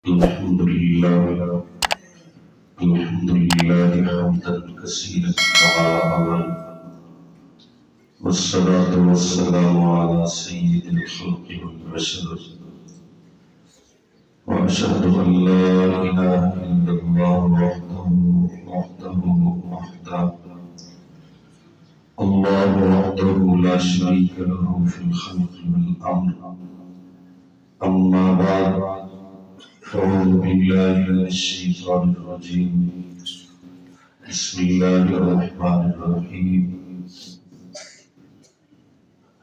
الحمد لله حمدا كثيرا كما والصلاة والسلام على سيد الخلق والبشر وأشهد أن لا إله إلا الله وحده الله وحده لا شريك له في الخلق والأمر. أما بعد، أعوذ بالله من الشيطان الرجيم. بسم الله الرحمن الرحيم.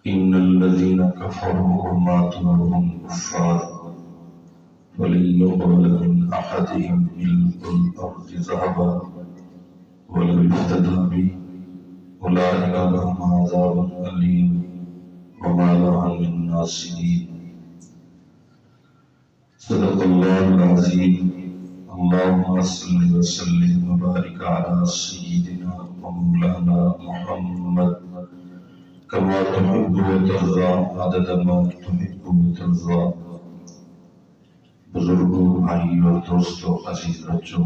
إن الذين كفروا وماتوا وهم كفار فلن يقبل من أحدهم ملء الأرض ذهبا ولو افتدى به أولئك لهم عذاب أليم وما لهم من ناصرين. صدق الله العظيم. اللهم صل وسلم وبارك على سيدنا ومولانا محمد كما تحب وترضى عدد ما تحب وترضى. بزرگوں، بھائیوں اور دوستوں، عزیز بچوں،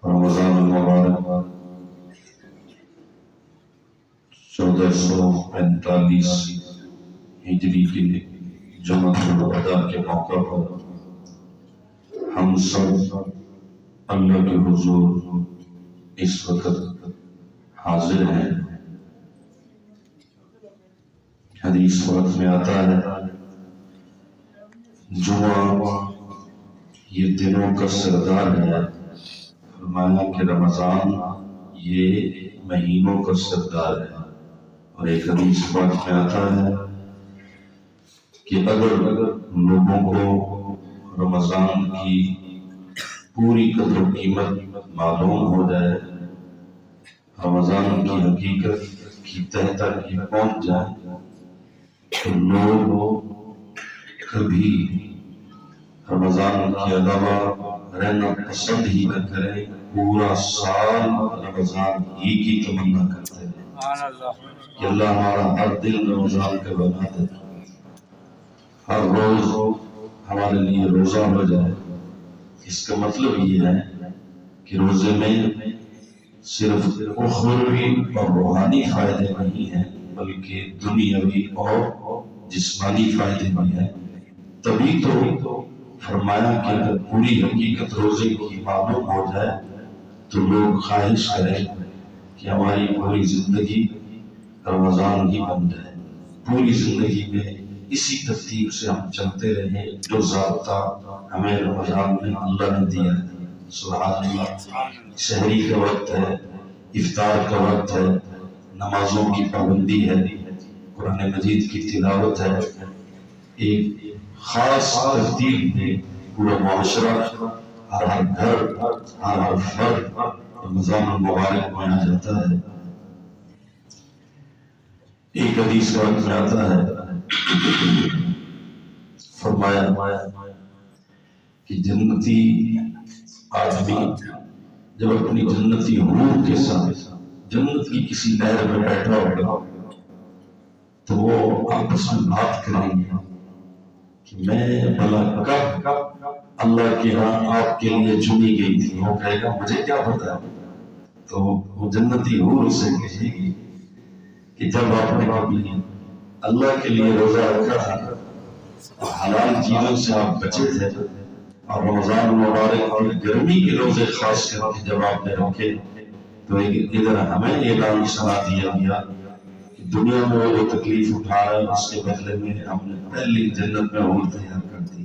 رمضان المبارک 1445 ہجری کے جمعۃ الوداع کے موقع پر ہم سب اللہ کے حضور اس وقت حاضر ہیں۔ حدیث وقت میں آتا ہے جمعہ یہ دنوں کا سردار ہے، فرمایا کہ رمضان یہ مہینوں کا سردار ہے۔ اور ایک حدیث وقت میں آتا ہے کہ اگر لوگوں کو رمضان کی پوری قدر و قیمت معلوم ہو جائے، رمضان کی حقیقت کی تہ تک یہ پہنچ جائے، تو لوگ کبھی رمضان کے علاوہ رہنا پسند ہی نہ کریں، پورا سال رمضان ہی کی تمنا کرتے ہیں کہ اللہ ہمارا ہر دل رمضان کا بنا دے، ہر روز ہمارے لیے روزہ ہو جائے۔ اس کا مطلب یہ ہے کہ روزے میں صرف اخروی اور روحانی فائدے نہیں ہیں، بلکہ دنیاوی اور جسمانی فائدے بھی ہیں۔ تبھی تو فرمایا کہ اگر پوری حقیقت روزے کی معلوم ہو جائے تو لوگ خواہش کریں کہ ہماری پوری زندگی رمضان ہی بن جائے، پوری زندگی میں اسی ترتیب سے ہم چلتے رہیں جو ضابطہ ہمیں رمضان میں اللہ نے دیا ہے۔ سبحان اللہ۔ سحری کا وقت ہے، افطار کا وقت ہے، نمازوں کی پابندی ہے، قرآن مجید کی تلاوت ہے، ایک خاص ترتیب میں پورا معاشرہ، ہر گھر، ہر فرد رمضان المبارک مانا جاتا ہے۔ ایک حدیث وقت میں آتا ہے، فرمایا کہ جنتی آدمی جب اپنی جنتی حور کے ساتھ جنت کی کسی لہر میں بیٹھا ہوگا تو وہ آپس میں بات کریں گے کہ میں بھلا کب اللہ کے ہاں آپ کے لیے چنی گئی تھی۔ وہ کہے گا مجھے کیا پتا ہے؟ تو وہ جنتی حور اسے کہے گی کہ جب آپ نے کبھی اللہ کے لیے روزہ رکھا تھا، حلال چیزوں سے آپ بچے تھے، اور رمضان المبارک اور گرمی کے روزے خاص کر کے جب آپ نے رکھے تو ادھر ہمیں اعلان سنا دیا گیا کہ دنیا میں وہ تکلیف اٹھا رہا ہے، اس کے بدلے میں ہم نے پہلی جنت میں حور تیار کر دی۔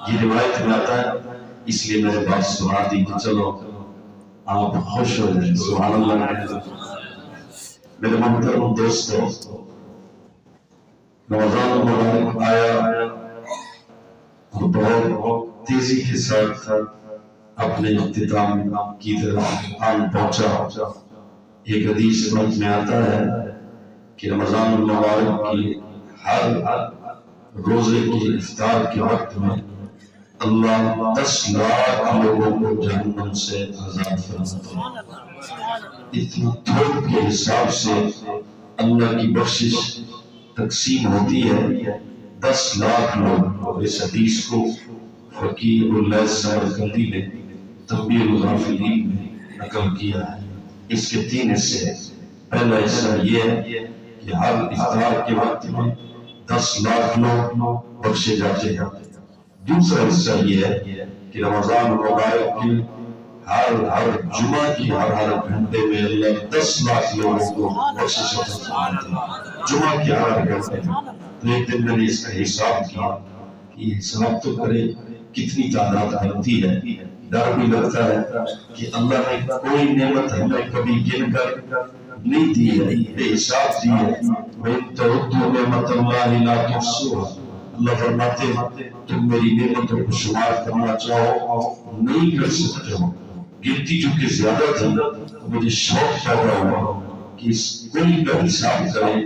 یہ روایت میں آتا ہے، اس لیے میں نے بات سنا دی کہ چلو آپ خوش ہو جائیں۔ سبحان اللہ۔ میرے محترم دوستو، رمضان المبارک آیا اور بہت تیزی کے ساتھ اپنے اختتام کی طرف آن پہنچا۔ ایک حدیث میں آتا ہے کہ رمضان المبارک کی ہر روزے کی افطار کے وقت میں اللہ 10 لاکھ لوگوں کو جہنم سے آزاد فرماتا ہے۔ اتنا تھوک کے حساب سے اللہ کی بخشش تقسیم ہوتی ہے 10 لاکھ لوگ. اور اس حدیث کو فقیر اللہ سمرقندی نے تنبیہ الغافلین میں نقل کیا ہے. اس کے 3 حصے ہیں. پہلا حصہ یہ ہے کہ ہر افطار کے وقت میں 10 لاکھ لوگ بخشے جاتے ہیں. دوسرا حصہ یہ ہے کہ رمضان مبارک کی ہر جمعہ کی ہر گھنٹے میں اللہ 10 لاکھ لوگوں کو بخشش فرماتے ہیں. جمعہ کے ہر گھنٹے میں. تو ایک دن میں نے اس کا حساب کیا کہ یہ حساب تو کرے کتنی تعداد بنتی ہے. ڈر بھی لگتا ہے کہ اللہ نے کوئی نعمت ہمیں کبھی گن کر نہیں دی ہے، بے حساب دی ہے. وَإِن تَعُدُّوا نِعْمَتَ اللَّهِ لَا تُحْصُوهَا. اللہ فرماتے ہیں تم میری نعمتوں کو شمار کرنا چاہو نہیں کر سکتے ہو. گنتی چونکہ زیادہ تھی مجھے شوق پیدا ہوا کہ اس کل کا حساب کریں،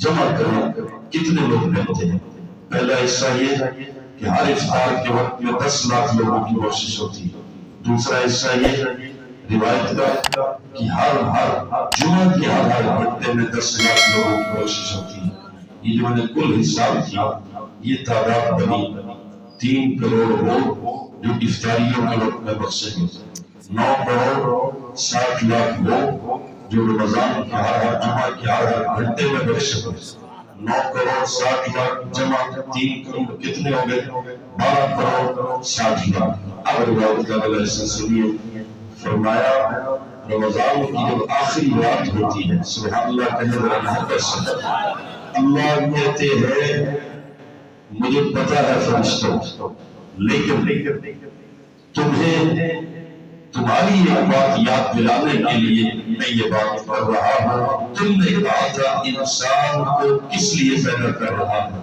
جمع کریں کتنے لوگ بنتے ہیں. پہلا حصہ یہ ہے کہ ہر افطار کے وقت میں 10 لاکھ لوگوں کی کوشش ہوتی ہے. دوسرا حصہ یہ ہے روایت کا کہ ہر جمعہ کے ہر گھنٹے میں 10 لاکھ لوگوں کی کوشش ہوتی ہے. یہ جو میں نے کل حساب کیا یہ تعداد بنی 3 کروڑ لوگ جو افطاریوں کے وقت میں بخشے گئے. 9 کروڑ 60 لاکھ لوگ جو رمضان کے ہر جمعہ کے ہر گھنٹے میں بخشے گئے. 9 کروڑ 60 لاکھ جمع 3 کروڑ کتنے ہو گئے؟ 12 کروڑ 60 لاکھ. اب روایت کا اگلا حصہ سنیے. فرمایا رمضان کی جب آخری رات ہوتی ہے، سبحان اللہ کہنے والا محبت سے اللہ کہتے ہیں مجھے پتا ہے فرشتوں، لیکن تمہیں تمہاری ایک بات یاد دلانے کے لیے میں یہ بات کر رہا ہوں. تم نے کہا تھا انسان کو کس لیے پیدا کر رہا ہے.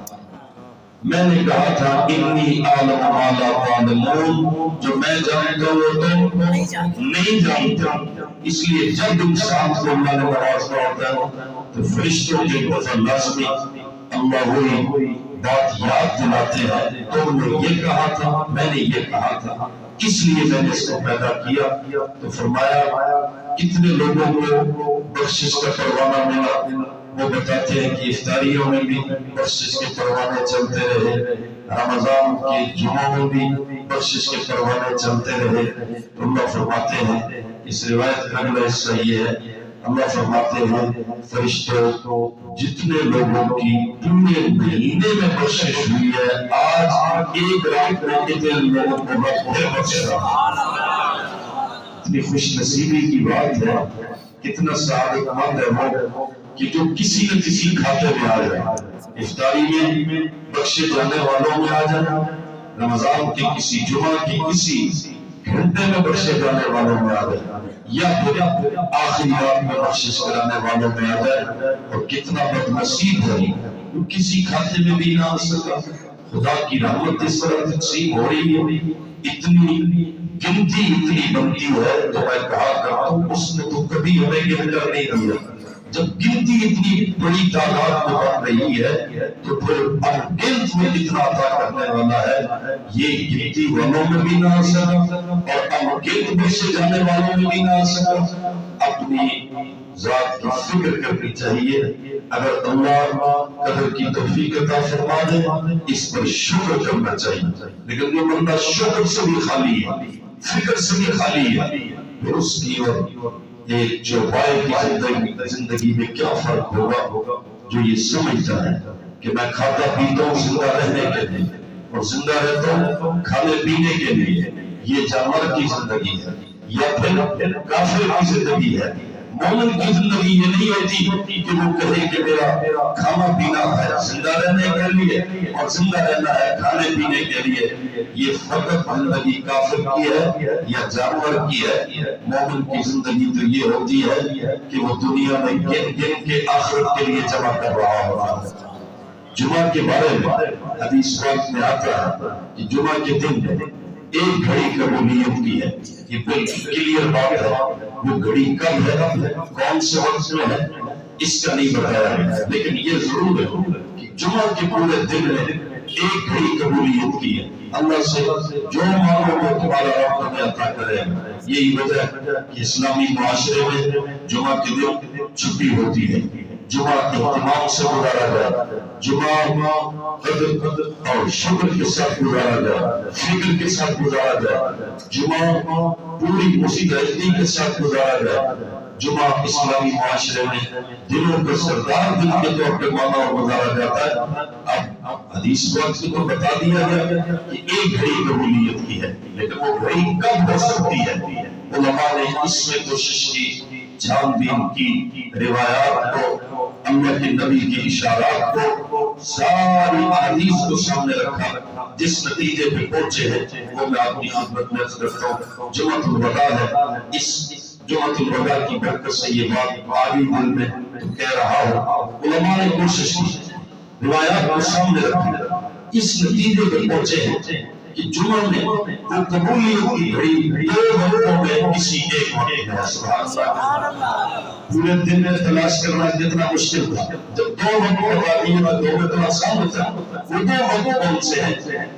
میں نے کہا تھا انی اعلم ما لا تعلمون، جو میں جانتا ہوں وہ تم نہیں جانتے. اس لیے جب انسان کو اللہ نے نوازا ہوتا ہے تو فرشتوں کے اوپر لازمی اللہ وہی بات یاد دلاتے ہیں تم نے یہ کہا تھا، میں نے یہ کہا تھا، اس لیے میں نے اس کو پیدا کیا. تو فرمایا کتنے لوگوں کو بخشش کا پروانہ ملا. وہ بتاتے ہیں کہ افطاریوں میں بھی بخشش کے پروانے چلتے رہے، رمضان کے جمعوں میں بھی بخشش کے پروانے چلتے رہے. تو اللہ فرماتے ہیں اس روایت کا اگلا حصہ یہ ہے اللہ فرماتے ہیں فرشتوں جتنے لوگوں کی پورے مہینے میں بخشش ہوئی ہے آج ایک رات میں کتنے لوگوں کو بخش رہا. اتنی خوش نصیبی کی بات ہے، کتنا سعادت مند ہے وہ کہ جو کسی نہ کسی کھاتے میں آ جائے. افطاری میں بخشے جانے والوں میں آ جائے، رمضان کے کسی جمعہ کی کسی گھنٹے میں بخشے جانے والوں میں آ جائے، یا پھر آخری رات میں بخشش کرانے والوں میں آ جائے. اور کتنا بد نصیب ہے جو کسی کھاتے میں بھی نہ آ سکا. خدا کی رحمت اس طرح تقسیم ہو رہی ہے، اتنی گنتی اتنی بنتی ہے تو میں کہا کرتا ہوں اس نے تو کبھی ہمیں گن کر نہیں دیا. جب گنتی اتنی بڑی تعداد میں بن رہی ہے تو پھر انگنت میں کتنا عطا کرنے والا ہے یہ گنتی والوں میں بھی نہ آ سکا اور انگنت بخشے جانے والوں میں بھی نہ آ سکا. اپنی ذات کی فکر کرنی چاہیے. اگر اللہ قدر کی توفیق عطا فرما دے اس پر شکر کرنا چاہیے. لیکن یہ بندہ شکر سے بھی خالی ہے، فکر سے بھی خالی ہے، پھر اس کی اور ایک چوپائے کی زندگی میں کیا فرق ہوگا جو یہ سمجھتا ہے کہ میں کھاتا پیتا ہوں زندہ رہنے کے لیے اور زندہ رہتا ہوں کھانے پینے کے لیے. یہ جانور کی زندگی ہے یا پھر کافر کی زندگی ہے. مومن کی زندگی یہ نہیں ہوتی کہ وہ کہے کہ میرا کھانا پینا ہے زندہ رہنے کے لیے اور زندہ رہنا ہے کھانے پینے کے لیے. یہ فقط زندگی کافر کی ہے یا جانور کی ہے. مومن کی زندگی تو یہ ہوتی ہے کہ وہ دنیا میں گن گن کے آخرت کے لیے جمع کر رہا ہوتا ہے. جمعہ کے بارے میں حدیث پاک میں آتا ہے کہ جمعہ کے دن ایک گھڑی قبولیت کی ہے. یہ بالکل کلیئر بات ہے. وہ گھڑی کب ہے کون سے وقت میں ہے اس کا نہیں بتایا ہے، لیکن یہ ضرور ہے کہ جمعہ کے پورے دن میں ایک گھڑی قبولیت کی ہے. اللہ سے جو مانگو وہ تمہارا رب تمہیں عطا کرے گا. یہی وجہ ہے کہ اسلامی معاشرے میں جمعہ کے دن چھٹی ہوتی ہے. جمعہ اہتمام سے گزارا جائے، جمعہ قدر اور شکر کے ساتھ گزارا جائے، فکر کے ساتھ گزارا جائے، جمعہ پوری مسیحی کے ساتھ گزارا جائے۔ جمعہ اسلامی معاشرے میں دلوں کا سردار دل کے طور پہ مانا اور گزارا جاتا ہے۔ اب حدیث وقت کو بتا دیا گیا کہ ایک گھڑی قبولیت کی ہے، لیکن وہ گھڑی کب ہو سکتی ہے؟ علماء نے اس میں کوشش کی، چھان بین کی، روایات کو، اللہ کے نبی کے اشارات کو، ساری حدیث کو سامنے رکھا، جس نتیجے پہ پہنچے ہیں وہ میں آپ کی خدمت میں عرض کرتا ہوں۔ جمعۃ الوداع ہے، اس جمعۃ الوداع کی برکت سے یہ بات آگے دل میں کہہ رہا ہوں۔ علماء نے کوشش کی، روایات کو سامنے رکھی، اس نتیجے پہ پہنچے ہیں کہ جمعہ میں وہ قبولیت کی گھڑی دو وقتوں میں کسی ایک وقت میں ہے۔ سبحان اللہ، پورے دن میں تلاش کرنا جتنا مشکل تھا، جب دو وقت بتا دیے تو دو میں تو آسان ہوتا ہے۔ وہ دو وقت کون سے ہیں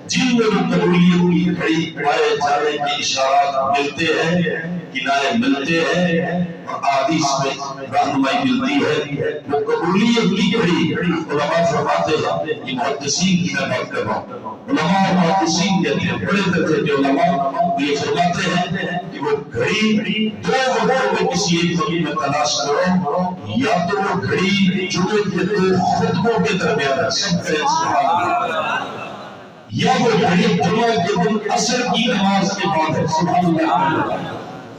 جن میں قبولیت کی گھڑی پائے جانے کے اشارات ملتے ہیں، کنائے ملتے ہیں اور احادیث میں رہنمائی ملتی ہے؟ وہ قبولیت کی گھڑی علماء فرماتے ہیں، یہ محدثین کی میں بات کر رہا ہوں، علماء اور محدثین کہتے ہیں، بڑے درجے کے علماء یہ فرماتے ہیں کہ وہ گھڑی دو وقتوں میں کسی ایک وقت میں تلاش کرو، یا تو وہ گھڑی جمعے کے دو خطبوں کے درمیان ہے، سب سے سبحان اللہ، یا وہ گھڑی جمعہ کے دن عصر کی نماز کے بعد ہے۔ سبحان اللہ،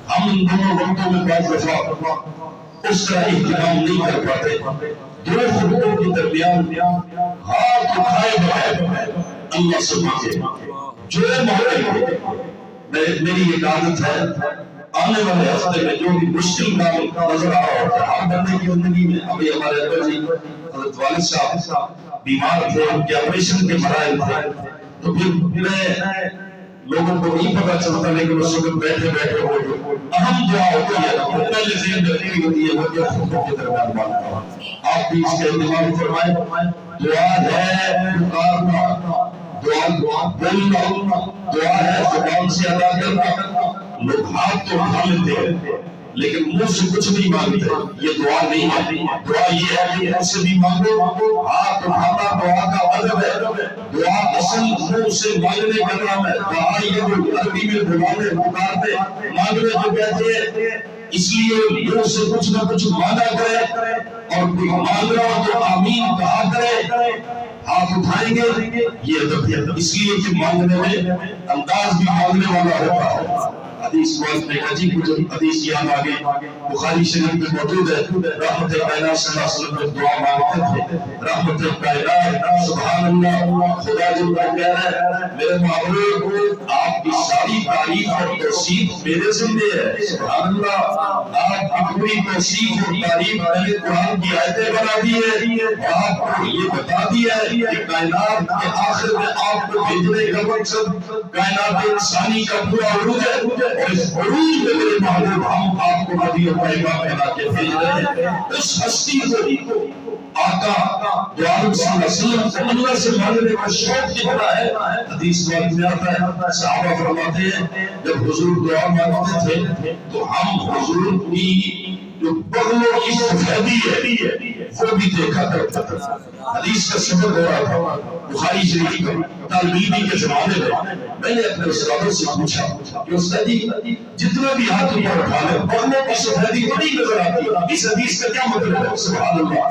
ہم ان دونوں وقتوں میں بعض دفعہ اس طرح اہتمام نہیں کر پاتے، دو خطبوں کے درمیان ہاتھ اٹھائے بغیر اللہ سے مانگے، جو مانگے۔ میری ایک عادت ہے، آنے والے ہفتے میں جو بھی مشکل کام نظر آ رہا ہوتا ہے ہر بندے کی زندگی میں، ابھی ہمارے ابا جی حضرت والد صاحب بیمار تھے، ان کے آپریشن کے مراحل تھے، تو پھر میں لوگوں کو نہیں پتا چلتا، لیکن اس وقت بیٹھے بیٹھے وہ اہم دعا ہوتی ہے وہ پہلے ذہن میں رکھی ہوتی ہے، وہ جو خطبوں کے درمیان مانگتا ہوں۔ آپ بھی اس کا اہتمام فرمائیں۔ دعا ہے پکارنا، دعا بولنا، دعا ہے زبان سے ادا کرنا۔ لوگ ہاتھ تو اٹھا لیتے ہیں لیکن منہ سے کچھ نہیں مانگتے، یہ دعا نہیں ہے۔ دعا یہ ہے کہ منہ سے بھی مانگو، ہاتھ اٹھانا دعا کا ادب ہے۔ دعا اصل منہ سے مانگنے کا نام ہے۔ دعا یہ جو عربی میں بلانے پکارتے مانگنے کو کہتے ہیں، اس لیے منہ سے کچھ نہ کچھ مانگا کرے، اور کوئی مانگ رہا ہو تو آمین کہا کرے، ہاتھ اٹھائیں گے، یہ ادب ہے۔ اس لیے کہ مانگنے میں انداز بھی مانگنے والا ہوتا ہے۔ حدیث وقت میں عجیب کچھ حدیث یاد آگے بخاری شریف میں موجود ہے، رحمت کائنات صلی اللہ علیہ وسلم نے دعا مانگتے تھے، رحمت کائنات سبحان اللہ، خدا جل کہہ رہا ہے میرے محبوب آپ کی ساری تعریف اور توصیف میرے ذمہ ہے۔ سبحان اللہ، آپ کی پوری توصیف اور تعریف میں نے قرآن کی آیتیں بنا دی ہے، اور آپ کو یہ بتا دیا ہے کہ کائنات کے آخر میں آپ کو بھیجنے کا مقصد کائنات انسانی کا پورا عروج ہے، اور اس عروج میں میرے محبوب ہم آپ کو نبی و پیغام بنا کے بھیج رہے ہیں۔ اس ہستی کو آقا دو عالم صلی اللہ علیہ وسلم سے اللہ سے مانگنے کا شوق کتنا ہے۔ حدیث میں آتا ہے، صحابہ فرماتے ہیں جب حضور دعا مانگتے تھے تو ہم حضور کی جو بغلوں کی سفیدی ہے وہ بھی دیکھا کرتا تھا۔ حدیث کا سبب ہو رہا تھا بخاری شریف کا، طالبی کے زمانے میں نے اپنے استادوں سے پوچھا کہ استاد جی جتنا بھی ہاتھ اوپر اٹھا لیں بغلوں کی سفیدی بڑی نظر آتی، اس حدیث کا کیا مطلب ہے؟ سبحان اللہ،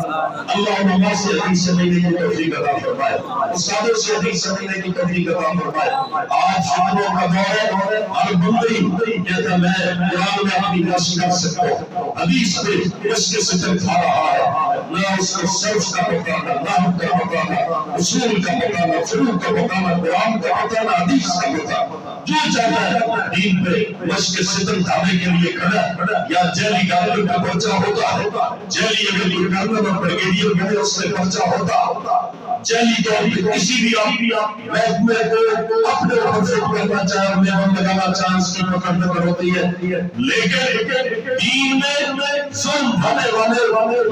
اللہ علماء سے حدیث سمجھنے کی توفیق عطا فرمائے، استادوں سے حدیث سمجھنے کی توفیق عطا فرمائے۔ آج فتنوں کا دور ہے، ہر بندی کہتا میں قرآن میں اپنی نشر کر سکتا ہوں، حدیث پہ اس کے سچن کھا رہا ہے، نہ اس کو صرف کا بتانا، نحو کا بتانا، اصول کا بتانا، فروع کا بتانا، قرآن کا بتانا، حدیث کا بتانا، جو چاہتا ہے دین پہ مشق ستم کھانے کے لیے کھڑا، یا جیلی گارڈن کا پرچہ ہوتا ہے، جیلی اگر گارڈن اور بریگیڈیئر میں اس سے پرچہ ہوتا، جیلی طور پہ کسی بھی محکمے کو اپنے اپنے اوپر سے کرنا چاہے اور نعمت لگانا چاہے اس کی پکڑنے پر ہوتی ہے، لیکن دین میں ظلم ڈھانے والے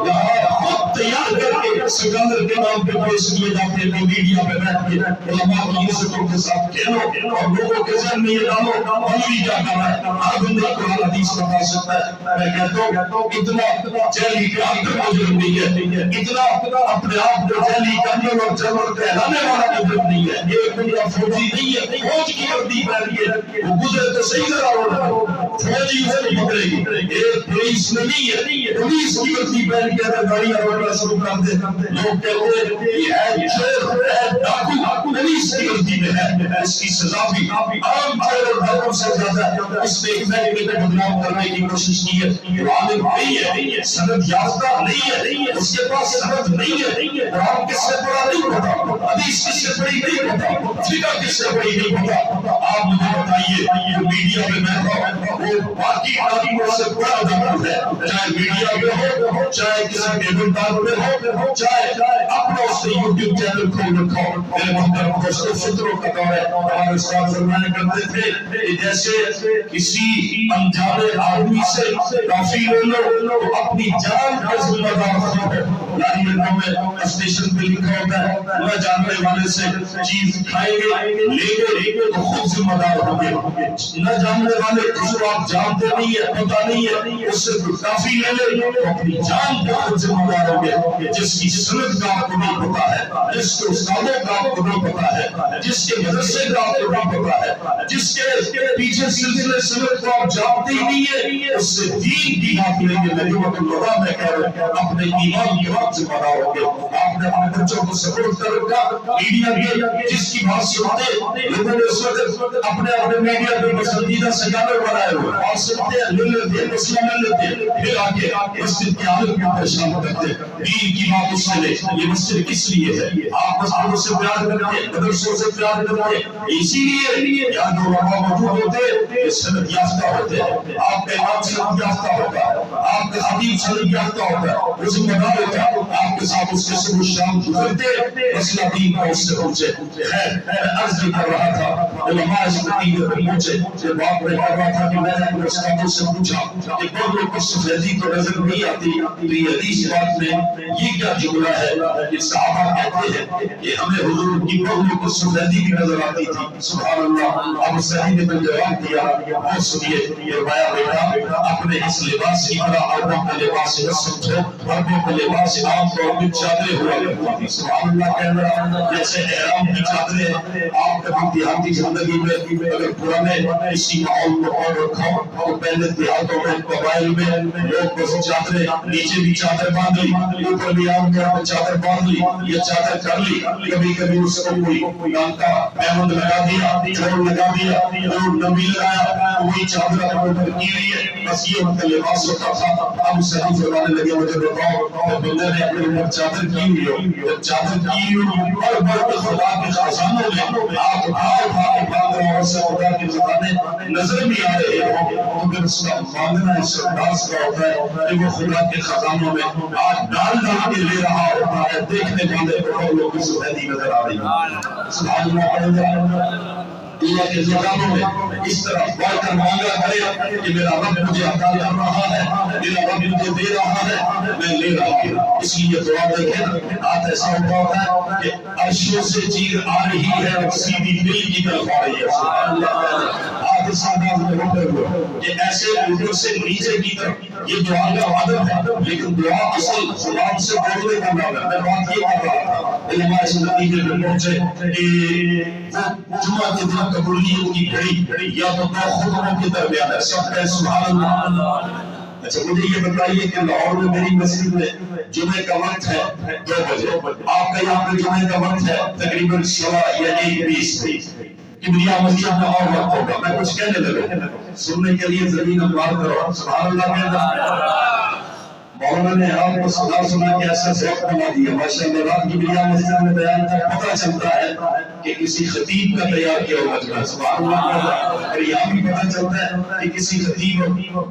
یہاں خود تیار کر کے سکندر کے نام پہ پیش کیے جاتے ہیں، میڈیا پہ بیٹھ کے علماء کی عزتوں کے ساتھ کھیلو اور لوگوں کے ذہن میں یہ ڈالو مولوی کیا کر رہا ہے، ہر بندہ قرآن حدیث بتا سکتا ہے۔ میں کہتا ہوں اتنا جیلی کے اندر مجرم نہیں ہے، اتنا اپنے آپ کو جیلی کے اندر اور جبر کہلانے والا مجرم نہیں ہے، ایک بندہ فوجی نہیں ہے، فوج کی وردی پہن کے وہ گزرے تو صحیح ذرا ہونا، فوجی وہ نہیں پکڑے گی، ایک پولیس میں نہیں ہے، پولیس کی وردی پہن کے اگر گاڑیاں روکنا شروع کر دے لوگ کہتے ہیں یہ ہے چور ہے ڈاکو، پولیس کی وردی میں ہے، اس کی سزا بھی عام چور اور ڈاکو سے زیادہ ہے۔ اس نے ایک فیملی کو بدنام کرنے کی کوشش کی ہے، وہ عالم نہیں ہے، سند یافتہ نہیں ہے، اس کے پاس سند نہیں ہے، قرآن کس سے پڑھا نہیں پتا، حدیث کس سے پڑھی نہیں پتا، فقہ کس سے پڑھی نہیں پتا۔ آپ مجھے بتائیے جو میڈیا میں بیٹھا وہ باقی ڈاکوؤں سے بڑا ڈاکو ہے، چاہے میڈیا میں ہو، چاہے کسی ٹیبل دار میں ہو، چاہے اپنا اس نے یوٹیوب چینل کھول رکھا ہو۔ میرے محترم دوستو، فطروں کا دور ہے، ہمارے استاد فرمایا کرتے تھے کہ جیسے کسی انجانے آدمی سے کافی لے لو تو اپنی جان کا ذمہ دار ہو۔ لائنوں میں اسٹیشن پہ لکھا ہوتا ہے نہ جاننے والے سے چیز کھائیں گے لیں گے تو خود ذمہ دار ہوں گے، نہ جاننے والے جس کو آپ جانتے نہیں ہے پتہ نہیں ہے اس سے کافی لے لیں تو اپنی جان کا خود ذمہ دار ہوں گے۔ جس کی سند کا آپ کو نہیں پتا ہے، جس کے استادوں کا آپ کو نہیں پتا ہے، جس کے مدرسے کا آپ کو نہیں پتا ہے، جس کے پیچھے سلسلے سند کو آپ جانتے ہی نہیں ہے، اس سے دین کی بات لیں گے۔ میری وقت اللہ میں کہہ رہا ہوں اپنے ایمان کے وقت ذمہ دار ہوں گے۔ آپ نے اپنے بچوں کو سپورٹ کر رکھا، میڈیا کے جس کی بات سنتے لوگوں نے اس وقت اپنے میڈیا پہ پسندیدہ سجاوٹ بنائے ہوئے اور سنتے ہیں لے لیتے ہیں مسئلہ لے لیتے ہیں، پھر آگے مسجد کے عالم کو پریشان کرتے ہیں۔ دین کی بات اس سے لے، یہ مسجد کس لیے ہے؟ آپ مسجدوں سے پیار کرتے ہیں، مدرسوں سے پیار کرتے ہیں، اسی لیے یہاں جو علماء موجود ہوتے ہیں یہ سند یافتہ ہوتے ہیں۔ آپ کا امام سند یافتہ ہوتا ہے، آپ کا خطیب سند یافتہ ہوتا ہے، وہ ذمہ دار ہوتا ہے، آپ کے ساتھ اس کے صبح شام گزرتے مسئلہ دین کا اس سے پہنچے۔ خیر میں عرض یہ کر رہا تھا علماء اس نتیجے پر پہنچے، جب آپ نے کہا تھا کہ میں نے اپنے استادوں سے پوچھا کہ بڑوں کو سفیدی تو نظر نہیں آتی تو یہ حدیث بات میں یہ کیا جملہ ہے؟ یہ صحابہ کہتے ہیں کہ ہمیں حضور کی بڑوں کو سفیدی بھی نظر آتی تھی۔ سبحان اللہ۔ اب صحیح نے جواب دیا، بہت سنیے، فرمایا بیٹا اپنے اس لباس کی طرح عربوں کا لباس نہ سمجھو، عربوں کا لباس عام طور پر چادریں ہوا کرتی تھی۔ سبحان اللہ کہہ رہا جیسے احرام کی چادریں آپ کبھی دیہاتی زندگی میں اگر پرانے اسی ماحول کو اور رکھا تو پہلے دیہاتوں میں قبائل میں لوگ بس چادریں نیچے بھی چادر باندھ لی، اوپر بھی عام طور پر چادر باندھ لی یا چادر کر لی، کبھی کبھی اس کو کوئی نانکا پیمند لگا دیا، چور لگا دیا، اور نبی لگایا، وہی چادر اپنے اوپر کی ہوئی ہے، بس یہ ان کا لباس ہوتا تھا۔ اب صحیح فرمانے لگے مجھے بتاؤ جب بندے نے اپنے اوپر چادر کی ہوئی ہو، جب چادر کی ہوئی بڑھ بڑھ کے خدا کے خزانوں میں آپ اٹھا کے بھاگ رہے ہو، سے خدا کے خزانے نظر بھی آ رہے ہو، تو پھر اس کا مانگنا اس انداز کا ہوتا ہے کہ وہ خدا کے خزانوں میں آج ڈال ڈال کے لے رہا ہوتا ہے، دیکھنے والے بڑوں لوگ کی سفیدی نظر آ رہی ہے۔ سبحان اللہ۔ اللہ کے خزانوں میں اس طرح بڑھ کر مانگا کرے کہ میرا رب مجھے عطا کر رہا ہے، میرا رب مجھے دے رہا ہے، میں لے رہا ہوں۔ اس لیے دعا دیکھیں آج ایسا ہوتا ہے کہ عرشوں سے چیز آ رہی ہے اور سیدھی دل کی طرف آ رہی ہے۔ سبحان اللہ۔ آج اس انداز میں ہوتے ہوئے کہ ایسے اوپر سے نیچے کی طرف یہ دعا کا عادت ہے، لیکن دعا اصل زبان سے بولنے کا نام ہے۔ میں بات یہ کر رہا تھا علماء اس نتیجے میں پہنچے کہ جمعہ کے دن قبولیت کی گھڑی یا تو دو خطبوں کے درمیان ہے، سب کا سبحان اللہ۔ اچھا مجھے یہ بتائیے کہ لاہور میں میری مسجد میں جمعے کا وقت ہے 2 بجے، آپ کا یہاں پہ جمعے کا وقت ہے تقریباً 1:15 یا 1:20 کہ میرا مسجد میں اور وقت ہوگا، میں کچھ کہنے لگا سننے کے لیے زمین اموار کرو۔ سبحان اللہ کہنا مولانا نے آپ کو سنا کے ایسا ذوق بنا دیا ماشاءاللہ۔ رات کی میرا مسجد میں بیان کا پتہ چلتا ہے کہ کسی خطیب کا تیار کیا ہوا مجمع، سبحان اللہ۔ اور یہاں بھی پتہ چلتا ہے کہ کسی خطیب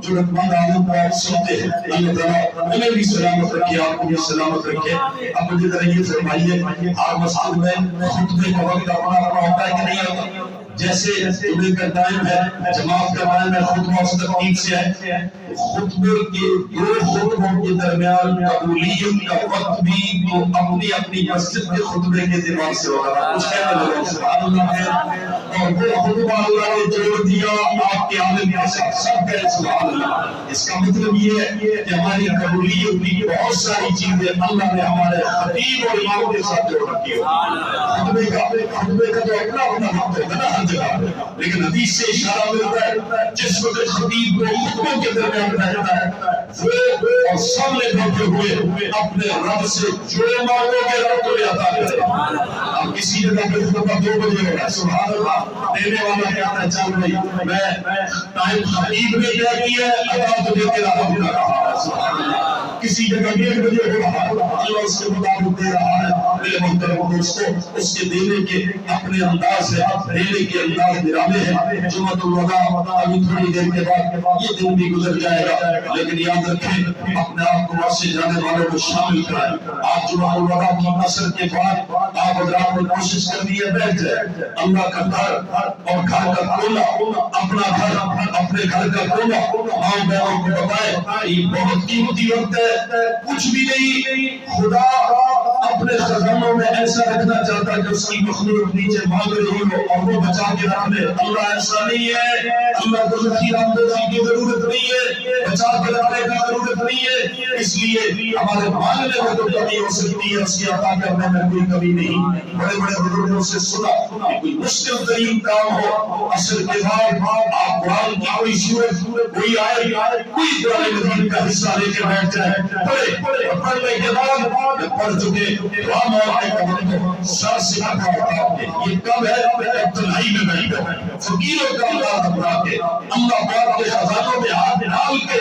جو رتمند عالم کو آپ سنتے ہیں، اللہ تعالیٰ انہیں بھی سلامت رکھے، آپ کو بھی سلامت رکھے۔ اب مجھے ذرا یہ فرمائیے ہر مسجد میں خطبے کا وقت اپنا اپنا ہوتا ہے کہ نہیں ہوتا؟ جیسے جمعے کا ٹائم ہے، جماعت کا ٹائم ہے، خطبہ اس ترتیب سے ہے، خطبے کے دو خطبوں کے درمیان قبولیت کا وقت بھی تو اپنی اپنی مسجد کے خطبے کے دماغ سے ہوگا، کچھ کہنے لگے سبحان اللہ ہے، اور وہ خطبہ اللہ نے جوڑ دیا آپ کے عالم کے ساتھ، سب کہے سبحان اللہ۔ اس کا مطلب یہ ہے کہ ہماری قبولیت کی بہت ساری چیزیں اللہ نے ہمارے خطیب اور امام کے ساتھ جوڑ رکھی ہے۔ خطبے کا تو اپنا وقت ہوتا ہے نا ہر جگہ، لیکن حدیث سے اشارہ ملتا ہے جس وقت خطیب کو خطبوں کے درمیان رہتا ہے وہ اور سامنے بیٹھے ہوئے اپنے رب سے جو مانگو گے رب کو عطا کرے۔ اب کسی جگہ پہ خطبہ 2 بجے ہوگا، سبحان اللہ، دینے والا کہتا ہے چل بھائی میں ٹائم خطیب نے طے کیا ہے، عطا تجھے تیرا رب کر رہا ہے، سبحان اللہ۔ کسی جگہ 1 بجے ہو رہا ہے، اللہ اس کے مطابق دے رہا ہے۔ میرے محترم دوستو، اس کے دینے کے اپنے انداز ہے، دینے کے انداز نرالے ہیں۔ جمعۃ الوداع ابھی تھوڑی دیر کے بعد یہ دن بھی گزر جائے گا، لیکن یاد رکھیں اپنے آپ کو وہاں سے جانے والوں کو شامل کرائیں۔ آج جمعۃ الوداع کی عصر کے بعد آپ حضرات نے کوشش کرنی ہے بیٹھ جائے، اللہ کا گھر اور گھر کا کونا، اپنا گھر اپنے گھر کا کونا ماں بہنوں کو بتائے یہ بہت قیمتی وقت ہے، کچھ بھی نہیں، خدا اپنے خزانوں میں ایسا رکھنا چاہتا ہے کہ اس کی مخلوق نیچے مانگ رہی ہو اور وہ بچا کے رکھ لے۔ اللہ ایسا نہیں ہے، اللہ کو ذخیرہ اندوزی کی ضرورت نہیں ہے، بچا کے رکھنے کی ضرورت نہیں ہے، اس لیے ہمارے مانگنے میں تو کمی ہو سکتی ہے، اس کی عطا کرنے میں کوئی کمی نہیں۔ بڑے بڑے بزرگوں سے سنا کہ کوئی مشکل ترین کام ہو، عصر کے بعد آپ قرآن کی کوئی سورت کوئی آیت کوئی قرآن مجید کا حصہ لے کے بیٹھ جائے، پڑھنے کے بعد پڑھ چکے دعا مانگنے کا وقت سر سے اٹھا اٹھا کے یہ کب ہے جب تنہائی میں بیٹھے فقیروں کا انداز اپنا کے اللہ پاک کے خزانوں میں ہاتھ ڈال کے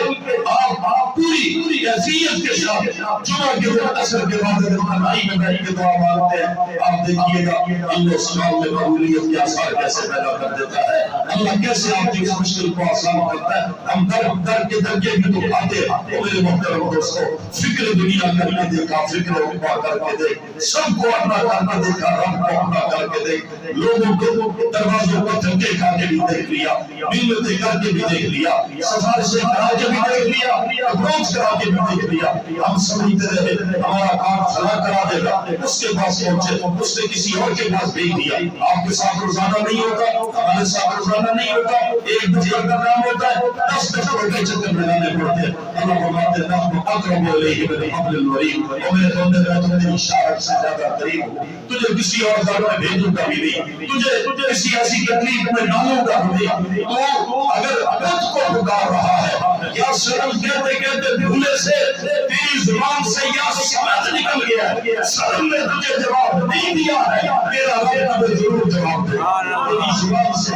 آپ پوری کیفیت کے ساتھ جمعہ کے دن عصر کے بعد اگر تنہائی میں بیٹھ کے دعا مانگتے ہیں، آپ دیکھیے گا اللہ سلام میں قبولیت کے آثار کیسے پیدا کر دیتا ہے، اللہ کیسے آپ کی اس مشکل کو آسان کرتا ہے۔ ہم در کے درجے بھی تو آتے ہیں میرے محترم دوستو، فکر دنیا کر کے دیکھا، فکر عقبہ کر کے دیکھ، سب کو اپنا کر کے دیکھا، رب کو اپنا کر کے دیکھ، لوگوں کو دروازوں پر دھکے کھا کے بھی دیکھ لیا، محنتیں کر کے بھی دیکھ لیا، سفارشیں کرا کے بھی دیکھ لیا، اپروچ کرا کے بھی دیکھ لیا۔ ہم سمجھتے رہے ہمارا کام فلاں کرا دے گا، اس کے پاس پہنچے، اس نے کسی اور کے پاس بھیج دیا۔ آپ کے ساتھ روزانہ نہیں ہوتا، ہمارے ساتھ روزانہ نہیں ہوتا، 1 بجے کا کام ہوتا ہے، 10 دفعہ کے چکر لگانے پڑتے ہیں۔ اللہ فرماتے ہیں نحن اقرب الیہ من حبل الورید، اور میرے بندے میں تمہیں اشارت سے زیادہ قریب ہوں، تجھے کسی اور ذات میں بھیجوں گا بھی نہیں، تجھے کسی ایسی تکلیف میں ڈالوں گا بھی نہیں۔ تو اگر خود کو پکار رہا ہے یا شرم کہتے کہتے بھولے سے تیری زبان سے یا سمجھ نکل گیا ہے، شرم نے تجھے جواب نہیں دیا ہے، تیرا رب تجھے ضرور جواب دے گا۔ تیری زبان سے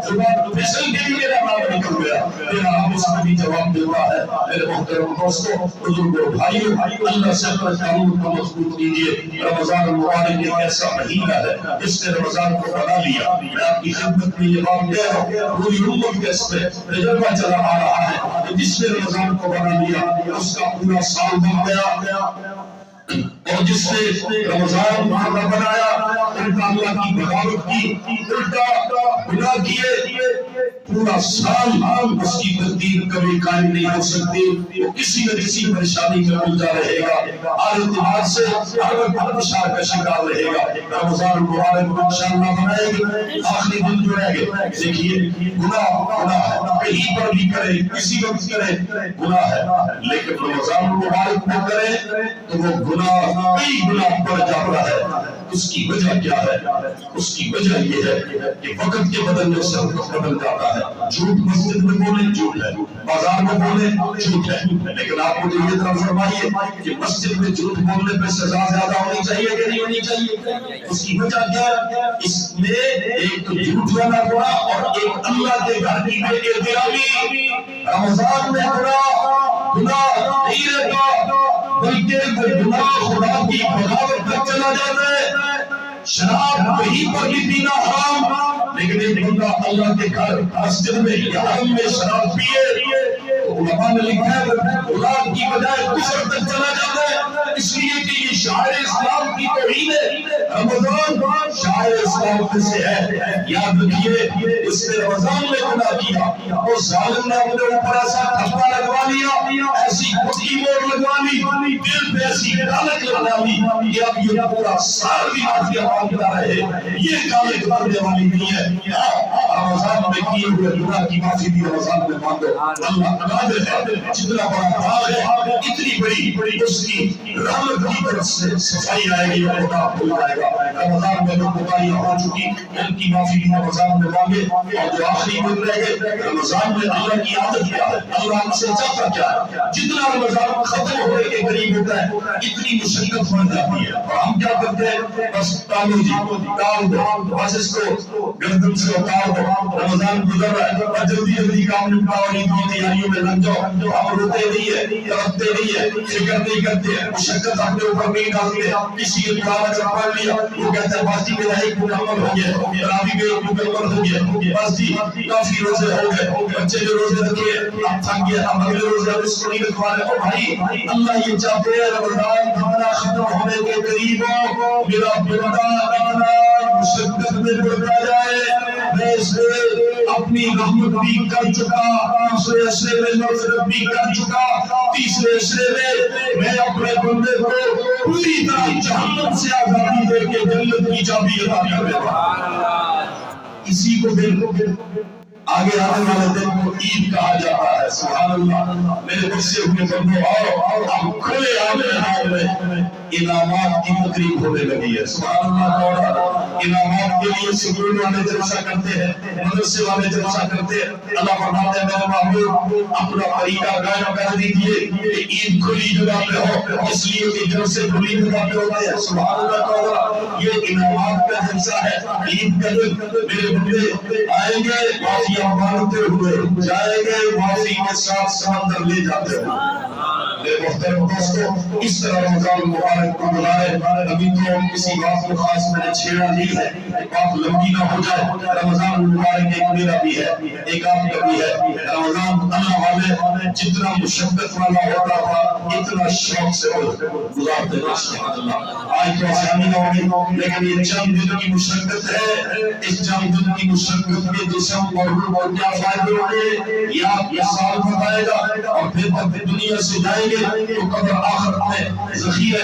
زبان پھسل کے بھی میرا نام نکل گیا، تیرا رب اس میں بھی جواب دیتا ہے۔ میرے محترم دوستو، بزرگوں، بھائیوں، اللہ سے اپنا تعلق کو مضبوط کیجیے۔ رمضان المبارک ایک ایسا مہینہ ہے جس نے رمضان کو بنا لیا۔ میں آپ کی خدمت میں یہ بات کہہ رہا ہوں، پوری امت کے اس پہ تجربہ چلا آ رہا ہے کہ جس نے رمضان کو بنا لیا اس کا پورا سال بن گیا، اور جس نے رمضان مہینہ بنایا الٹا اللہ کی بغاوت کی، الٹا گناہ کیے، پورا سال اس کی تقدیر کبھی قائم نہیں ہو سکتی، وہ کسی نہ کسی پریشانی میں الجھا رہے گا، ہر اعتبار سے ہر وقت انتشار کا شکار رہے گا۔ رمضان المبارک انشاءاللہ بنائے گی، آخری دن جو رہ گئے، دیکھیے گناہ ہے، کہیں پر بھی کرے، کسی وقت کرے گناہ ہے، لیکن رمضان المبارک میں کرے تو وہ گناہ کئی گنا بڑھ جاتا ہے۔ اس کی وجہ کیا ہے؟ اس کی وجہ یہ ہے کہ وقت کے بدلنے سے وقت بدل جاتا ہے۔ جھوٹ مسجد میں بولے جھوٹ ہے، بازار میں بولے جھوٹ ہے، لیکن آپ مجھے یہ طرح فرمائیے کہ مسجد میں جھوٹ بولنے پہ سزا زیادہ ہونی چاہیے کہ نہیں ہونی چاہیے؟ اس کی وجہ کیا ہے؟ اس میں ایک تو جھوٹ والا گناہ اور ایک اللہ کے گھر کی بے احترامی۔ رمضان میں گناہ نہیں رہتا، بلکہ وہ گناہ خدا کی بغاوت تک چلا جاتا ہے۔ شراب کہیں پر بھی پینا حرام، لیکن ایک بندہ اللہ کے گھر مسجد میں یا حرم میں شراب پیے تو علماء نے لکھا ہے اولاد کی بجائے کفر تک چلا جاتا ہے، اس لیے کہ یہ شاعر اسلام کی توہین ہے۔ رمضان شاعر اسلام میں سے ہے۔ یاد رکھیے اس نے رمضان میں گناہ کیا، اور ظالم نے اپنے اوپر ایسا ٹھپا لگوا لیا، ایسی کھٹی مور لگوا لی، دل پہ ایسی ڈالک لگوا لی کہ اب یہ پورا سال بھی معافی مانگتا رہے۔ یہ ڈالک کرنے والی نہیں ہے۔ رمضان میں کیے ہوئے گناہ کی معافی بھی رمضان میں مانگو، اللہ قادر ہے۔ جتنا بڑا باغ ہے اتنی بڑی اس کی رحمت کی طرف سے صفائی آئے گی، خدا کھل جائے گا۔ رمضان میں جو کوتاہیاں ہو چکی ان کی معافی بھی رمضان میں مانگے، اور جو آخری دن رہ گئے رمضان میں اللہ کی عادت کیا ہے، اللہ ہم سے چاہتا کیا ہے؟ جتنا رمضان ختم ہونے کے قریب ہوتا ہے اتنی مشقت بڑھ جاتی ہے، اور ہم کیا کرتے ہیں؟ بس ٹالو جی ٹال دو، بس اس کو گردن سے اتار دو، رمضان گزر رہا ہے اور جلدی کام نپٹاؤ اور عید کی تیاریوں میں لگ جاؤ۔ ہم روتے نہیں ہے، تڑپتے نہیں ہے، فکر نہیں کرتے ہیں، مشقت اپنے اوپر نہیں ڈالتے۔ کسی کے قرآن اگر پڑھ لیا وہ کہتا ہے بس جی میرا ایک مکمل ہو گیا، تراویح میں ایک مکمل ہو گیا، بس جی کافی روزے ہو گئے، بچے جو روزے رکھے اب تھک گیا، اب اگلے روزے اب اس کو نہیں رکھوا رہے۔ او بھائی اللہ یہ چاہتے ہیں رمضان ہمارا ختم ہونے کے قریب ہو، میرا بندہ اپنا مشقت میں بڑھتا جائے۔ میں اس میں اپنی رحمت بھی کر چکا، دوسرے عشرے میں مغفرت بھی کر چکا، تیسرے عشرے میں میں اپنے بندے کو پوری طرح جہنم سے آزادی دے کے جنت کی چابی عطا کر دے گا۔ اسی کو پھر آگے آنے والے دن کو عید کہا جاتا ہے۔ سبحان اللہ۔ میرے غصے ہوئے بندوں آؤ، ہم کھلے آنے میں انعامات کی تقریب ہونے لگی ہے۔ سبحان اللہ تعالیٰ۔ انعامات کے لیے سکول والے جلسہ کرتے ہیں، مدرسے والے جلسہ کرتے ہیں۔ اللہ فرماتے ہیں میرے محبوب اپنا طریقہ قائم کر دیجئے کہ عید کھلی جگہ پہ ہو، اس لیے کہ جلسے کھلی جگہ پہ ہوتے ہیں۔ سبحان اللہ تعالیٰ۔ یہ انعامات کا جلسہ ہے۔ عید کا دن میرے بندے آئیں گے معافیاں مانگتے ہوئے جائیں گے، معافی کے ساتھ سمندر لے جاتے ہوئے۔ میرے محترم دوستو اس طرح رمضان مبارک کو بلائے۔ ابھی تو کسی بات کو خاص میں نے چھیڑا نہیں ہے، بات لمبی نہ ہو جائے۔ رمضان مبارک ایک میرا بھی ہے، ایک آپ کا بھی ہے۔ رمضان اللہ والے جتنا مشقت والا ہوتا تھا اتنا شوق سے گزارتے تھے۔ سبحان اللہ۔ آج تو آسانی نہ ہوگی لیکن یہ چند دن کی مشقت ہے، اس چند دن کی مشقت کے جسم اور روح اور کیا فائدے ہوں گے یہ آپ یہ سال بتائے گا، اور پھر دنیا سے جائیں گے تو قبر آخرت میں ذخیرہ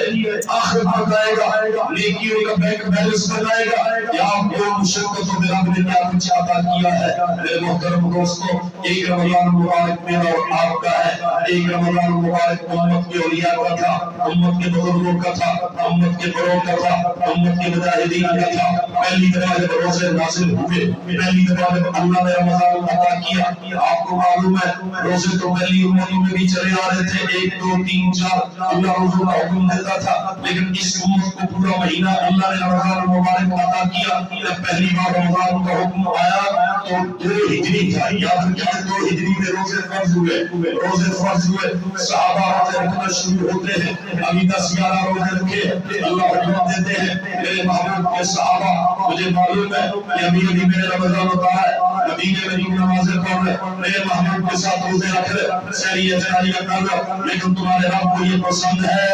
آخرت بتائے گا، نیکیوں کا بینک بیلنس بتائے گا کہ آپ کو مشقتوں میں رب نے کیا کچھ عطا کیا ہے۔ میرے محترم دوستو ایک رمضان مبارک میرا اور آپ کا ہے، ایک رمضان مبارک امت کے اولیاء کا تھا، امت کے بزرگوں کا تھا، امت کے بڑوں کا تھا، امت کے مجاہدین کا تھا۔ پہلی دفعہ جب روزے نازل ہوئے، پہلی دفعہ جب اللہ نے رمضان عطا کیا، آپ کو معلوم ہے روزے تو پہلی امتوں میں بھی چلے آ رہے تھے، 1 2 3 4 اللہ روزوں کا حکم دیتا تھا، لیکن اس امت کو پورا مہینہ اللہ نے رمضان مبارک عطا کیا۔ جب پہلی بار رمضان کا حکم آیا تو 2 ہجری تھا، یاد رکھیں 2 ہجری میں روزے فرض ہوئے، روزے فرض ہوئے، صحابہ روزے رکھنا شروع ہوتے ہیں، ابھی 10 11 روزے رکھے اللہ حکم دیتے ہیں۔ میرے محبوب کے صحابہ مجھے معلوم ہے کہ ابھی میں نے رمضان اتارا ہے، مدینے میں تم نمازیں پڑھ رہے، میرے محبوب کے ساتھ روزے رکھ رہے، سحری افطاریاں کر رہے، لیکن تمہارے رب کو یہ پسند ہے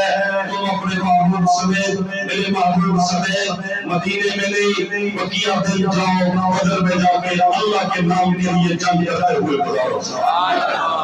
تم اپنے محبوب سمیت میرے محبوب سمیت مدینے میں نہیں بقیہ دن جاؤ، بدر میں جا کے اللہ کے نام کے لیے جنگ کرتے ہوئے گزارو۔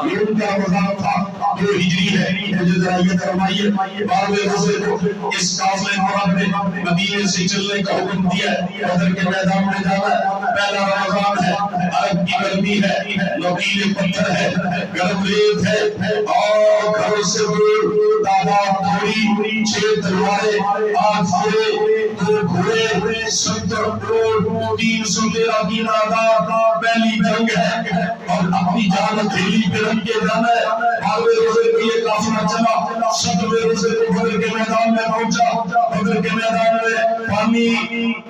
یہ ان کا رمضان تھا، 2 ہجری ہے۔ مجھے ذرا یہ فرمائیے 12ویں روزے کو اس قافلے مراد نے مدینے سے چلنے کا حکم دیا ہے، بدر کے میدان میں جانا ہے۔ پہلا رمضان ہے، عرب کی گرمی ہے، نوکیلے پتھر ہے، گرم ریت ہے، اور گھروں سے دور تعداد تھوڑی، 6 تلواریں، 8 گھوڑے، 2 گھوڑے، 70 کروڑ، 313 کی تعداد، پہلی جنگ ہے اور اپنی جان ہتھیلی پہ رکھ کے جانا ہے۔ 12ویں روزے کو یہ قافلہ چلا، 7ویں روزے کو بدر کے میدان میں پہنچا۔ بدر کے میدان میں پانی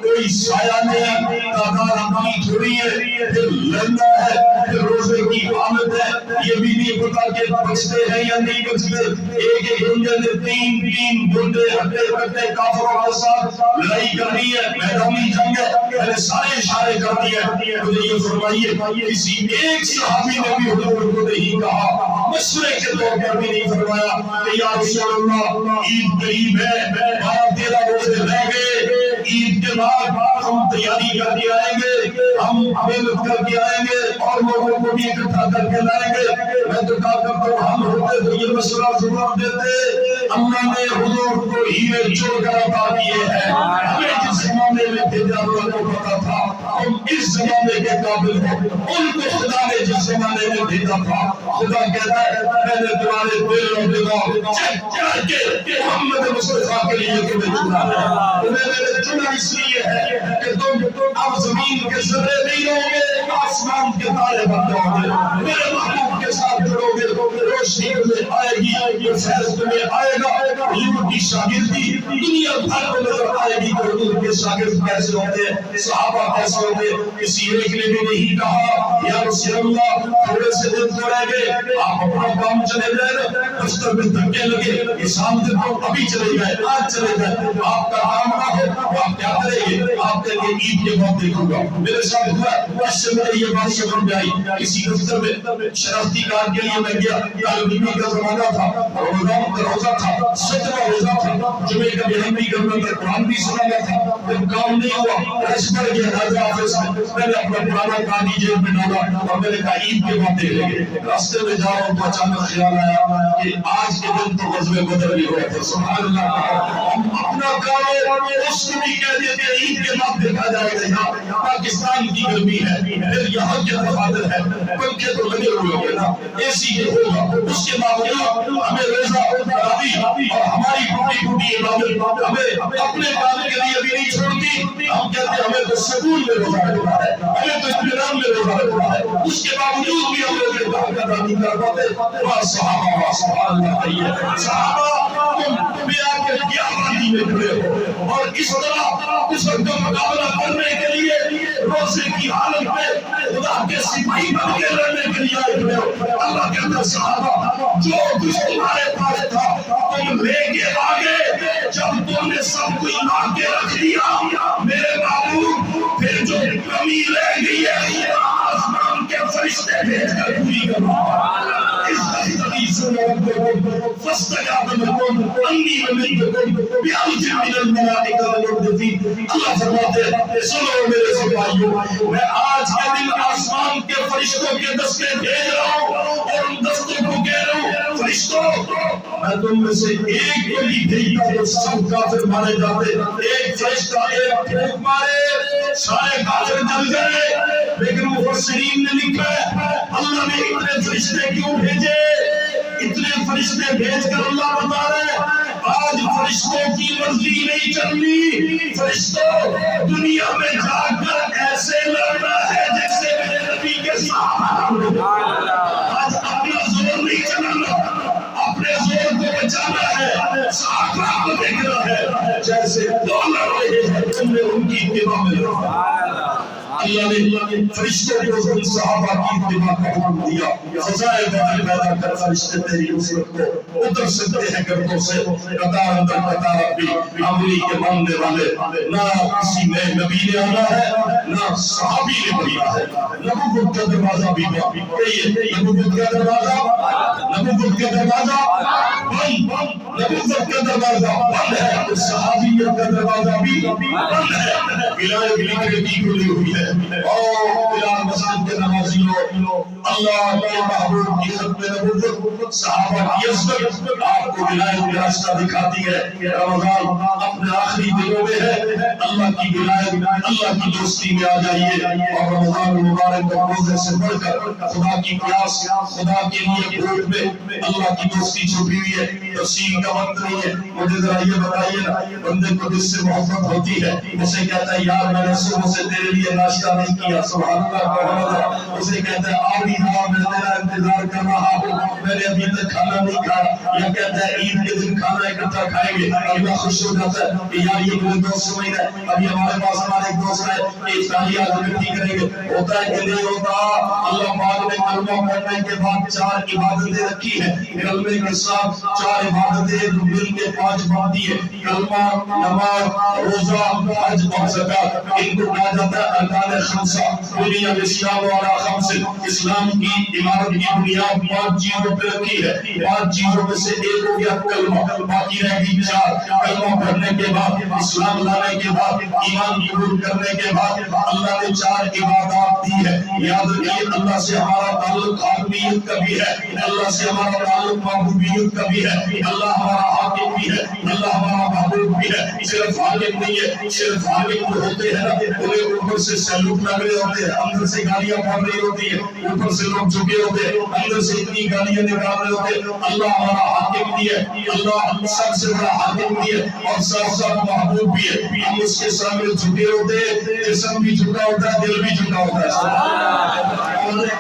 کوئی سایہ نہیں، تعداد اپنی تھوڑی ہے، پھر لڑنا ہے، پھر روزے کی حالت ہے۔ یہ بھی نہیں پتا کہ بچتے ہیں یا نہیں بچتے. ایک ایک بندے نے تین بندے ہٹے کٹے کافروں کے ساتھ لڑائی کرنی ہے، میدانی جنگ ہے، میں نے سارے اشارے کر دیے. مجھے یہ فرمائیے کسی ایک صحابی نے بھی حضور کو نہیں کہا، مشورے کے طور پر بھی نہیں فرمایا کہ یا رسول اللہ عید قریب ہے، 12-13 روزے رہ گئے، عید کے بعد ہم تیاری کر کے آئیں گے، ہم محنت کر کے آئیں گے اور لوگوں کو بھی اکٹھا کر کے لائیں گے. میں تو کہا کرتا ہوں ہم ہوتے تو یہ مشورہ ضرور دیتے. اللہ نے حضور کو ہیرے چور کر عطا کیے ہیں. ہمیں جس زمانے میں بھیجا اللہ کو پتا تھا ہم اس زمانے کے قابل ہیں. ان کو خدا نے جس زمانے میں بھیجا تھا، خدا کہتا ہے میں نے تمہارے دل اور دماغ چیک کر کے محمد مصطفیٰ کے لیے تمہیں چنا ہے. تمہیں میں نے چنا اس لیے ہے کہ تم اب زمین کے ذرے نہیں رہو گے، آسمان کے تارے بن جاؤ گے. میرے محبوب کے ساتھ جڑو گے، روشنی تمہیں آئے گی، فیض تمہیں آئے گا. حضور کی شاگردی دنیا بھر کو نظر آئے گی کہ حضور کے شاگرد کیسے ہوتے ہیں، صحابہ کیسے ہوتے ہیں. کسی ایک نے بھی نہیں کہا یا رسول اللہ تھوڑے سے دن تو رہ گئے، آپ اپنا کام چلے جائے نا، دفتر میں دھکے لگے، یہ سامنے تو ابھی چلے گئے، آج چلے گئے، آپ کا کام نہ ہو آپ کیا کریں گے؟ آپ کہیں گے عید کے بعد دیکھوں گا. میرے ساتھ ہوا، اس سے مجھے یہ بات سمجھ میں آئی. کسی دفتر میں شرافتی کار کے لیے میں گیا، طالب کا زمانہ تھا، رمضان کا روزہ تھا، 17واں روزہ تھا، جمعے کا بیان بھی کرنا تھا، قرآن بھی سنانا تھا. جب کام نہیں ہوا رش پڑ گیا راجہ آفس میں نے اپنا پرانا کاغذ جیب میں ڈالا اور میں نے کہا عید کے بعد دیکھ لیں گے. راستے میں جا رہا ہوں تو اچانک خیال آیا کہ آج کے دن تو غزوہ بدر بھی ہوا تھا. سبحان اللہ. ہم اپنا کام اس کو بھی کہہ دیتے ہیں عید کے بعد دیکھا جائے گا. یہاں پاکستان کی گرمی ہے، پھر یہاں کے تفاضل ہے، پنکھے تو لگے ہوئے ہوں گے نا، اے سی کے ہوگا، اس کے باوجود ہمیں روزہ تراویح اور ہماری ٹوٹی ٹوٹی عبادت ہمیں اپنے کام کے لیے بھی نہیں چھوڑتی. ہم کہتے ہیں ہمیں تو سکون میں روزہ رکھنا ہے، ہمیں تو اطمینان میں روزہ رکھنا ہے، اس کے باوجود بھی ہم لوگ یہ کام ادا نہیں کر پاتے. واہ صحابہ، واہ سبحان اللہ. صحابہ تم آ کے کیا بانی میں کھڑے ہو اور اس طرح اس وقت کا مقابلہ کرنے کے لیے روزے کی حالت میں خدا کے سپاہی بن کے لڑنے کے لیے آئے ہوئے ہو. اللہ کہتا ہے صحابہ جو کچھ تمہارے پاس تھا تم لے کے آگے، جب تم نے سب کچھ لا کے رکھ دیا میرے بابو، پھر جو کمی رہ گئی ہے آسمان کے فرشتے بھیج کر پوری کرو. اس حدیث میں فاستجاب لكم انی ممدکم بألف من الملائکہ مردفین. اللہ فرماتے ہیں سنو میرے سپاہیوں، میں آج کے دن آسمان کے فرشتوں کے دستے بھیج رہا ہوں اور ان دستوں کو کہہ رہا ہوں فرشتوں میں تم میں سے ایک کو بھی بھیجتا جو سب کافر مارے جاتے. ایک فرشتہ ایک پھونک مارے سارے کافر جل گئے. لیکن مفسرین نے لکھا ہے اللہ نے اتنے فرشتے کیوں بھیجے؟ اتنے فرشتے بھیج کر اللہ بتا رہے آج فرشتوں کی مرضی نہیں چلنی. فرشتوں دنیا میں جا کر ایسے لڑنا ہے جیسے میرے نبی کے ساتھ. آج اپنا زور نہیں چلانا، اپنے زور کو بچانا ہے، صحابہ کو دیکھنا ہے جیسے وہ لڑ رہے ہیں تم نے ان کی اتباع میں لڑنا. اللہ نے فرشتوں کو ان صحابہ کی اتباع کا حکم دیا. فضائے بدر پیدا کر فرشتے تیری نصرت کو اتر سکتے ہیں گردوں سے. قطار اندر قطار بھی عمری کے ماننے والے نہ کسی نئے نبی نے آنا ہے نہ صحابی نے بھیجا ہے. نبوت کا دروازہ بھی کہیے نبوت کا دروازہ، نبوت کا دروازہ بند، نبوت کا دروازہ بند ہے، صحابیت کا دروازہ بھی بند ہے. ولایت کی کھلی ہوئی ہے. بلال مسجد کے نمازیوں، اللہ کے محبوب کی ختم نبوت صحابہ کی عظمت آپ کو ولایت کا راستہ دکھاتی ہے. رمضان اپنے آخری دنوں میں ہے، اللہ کی ولایت اللہ کی دوستی میں آ جائیے اور رمضان مبارک کے روزے سے بڑھ کر خدا کی پیاس، خدا کے لیے بھوک میں اللہ کی دوستی چھپی ہوئی ہے. تفصیل کا وقت نہیں ہے، مجھے ذرا یہ بتائیے نا بندے کو جس سے محبت ہوتی ہے اسے کہتا ہے یار میں نے صبح سے تیرے لیے ناشتہ نہیں کیا، سبحان اللہ. اسے کہتا ہے آبی ہوا میں تیرا انتظار کر رہا ہوں. میں نے ابھی تک کھانا نہیں کھایا، یا کہتا ہے عید کے دن کھانا اکٹھا کھائیں گے، اللہ خوش ہو جاتا ہے کہ یار یہ میرے دوست سمجھ رہا ہے، ابھی ہمارے پاس ہمارے ایک دوست ہے کہ افطاری آج اکٹھی کریں گے، ہوتا ہے کہ نہیں ہوتا؟ اللہ پاک نے کلمہ پڑھنے کے بعد 4 عبادتیں رکھی ہیں، کلمے کے ساتھ 4 عبادتیں مل کے 5 باندھی ہے، کلمہ، نماز، روزہ، حج اور زکات، ان کو کہا جاتا ہے ارکان خمسہ۔ بنی الاسلام علی خمس، اسلام کی عمارت کی بنیاد 5 چیزوں پہ رکھی ہے، 5 چیزوں میں سے ایک ہو گیا کلمہ، باقی رہ گئی 4۔ کلمہ پڑھنے کے بعد، اسلام لانے کے بعد، ایمان قبول کرنے کے بعد اللہ نے 4 عبادات دی ہے۔ یاد رکھیے اللہ سے ہمارا تعلق حاکمیت کا بھی ہے، اللہ سے ہمارا تعلق محبوبیت کا بھی ہے، اللہ ہمارا حاکم بھی ہے، اللہ ہمارا محبوب بھی ہے۔ صرف حاکم نہیں ہے، صرف حاکم جو ہوتے ہیں نا انہیں اوپر سے سیلوٹ لگ رہے ہوتے ہیں، اندر سے گالیاں پڑ رہی ہوتی ہیں، اوپر سے لوگ جھکے ہوتے ہیں، اندر سے اتنی گالیاں نکال رہے ہوتے ہیں۔ اللہ ہمارا حاکم بھی ہے، اللہ سب سے بڑا حاکم بھی ہے اور ساتھ ساتھ محبوب بھی ہے۔ ہم اس کے سامنے جھکے ہوتے ہیں، جسم بھی جھکا ہوتا ہے، دل بھی جھکا ہوتا ہے،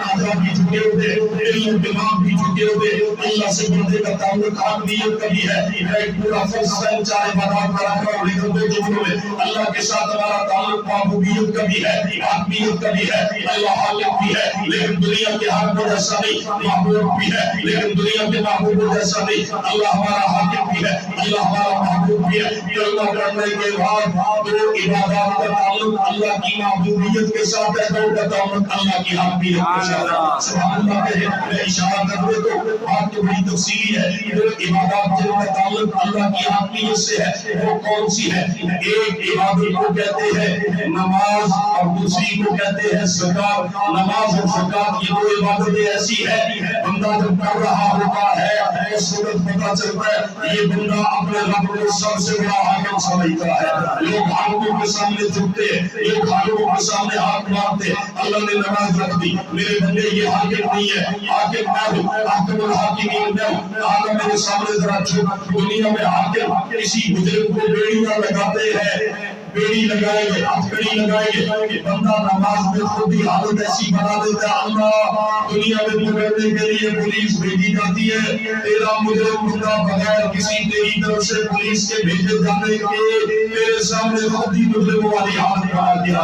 آدھا بھی جھکے ہوتے ہیں، دل دماغ بھی جھکے ہوتے ہیں۔ اللہ سے بندے کا تعلق حاکمیت کا بھی ہے۔ ایک پورا فلسفہ 4 عبادات کا رکھا اور لیکن 2 جملوں میں اللہ کے ساتھ ہمارا تعلق محبوبیت کا بھی ہے، حاکمیت کا بھی ہے۔ اللہ حاکم بھی ہے لیکن دنیا کے حاکم جیسا نہیں، محبوب بھی ہے لیکن دنیا کے محبوب جیسا نہیں۔ اللہ ہمارا حاکم بھی ہے، اللہ ہمارا محبوب بھی ہے۔ کلمہ پڑھنے کے بعد 2 عبادات کا تعلق اللہ کی محبوبیت کے ساتھ ہے، 2 کا تعلق اللہ کی حاکمیت کے ساتھ ہے۔ سبحان اللہ کہے، میں اشارہ کر دے تو بات تو بڑی تفصیلی ہے۔ 2 عبادات جن کا تعلق اللہ کی حاکمیت سے ہے وہ کون سی ہے؟ ایک عبادت کو کہتے ہیں نماز اور دوسری کو کہتے ہیں زکات۔ نماز اور زکات یہ 2 عبادتیں ایسی ہیں بندہ جب پڑھ رہا ہوتا ہے اس وقت پتہ چلتا ہے یہ بندہ اپنے رب کو سب سے بڑا حاکم سمجھتا ہے۔ لوگ حاکموں کے سامنے جھکتے ہیں، لوگ حاکموں کے سامنے ہاتھ مارتے ہیں۔ اللہ نے نماز رکھ دی، میرے بندے یہ حاکم نہیں ہے، حاکم میں ہوں، حاکم الحاکمین میں ہوں۔ آگے میرے سامنے ذرا جھک۔ دنیا میں حاکم کسی مجرم کو بیڑیاں لگاتے ہیں، بیڑی لگائیں گے، ہتھکڑی لگائیں گے، بندہ نماز میں خود ہی حالت ایسی بنا دیتا ہے اللہ دنیا میں پکڑنے کے لیے پولیس بھیجی جاتی ہے، تیرا مجرم بندہ بغیر کسی تیری طرف سے پولیس کے بھیجے جانے کے تیرے سامنے خود ہی مجرم والی حالت بنا دیا۔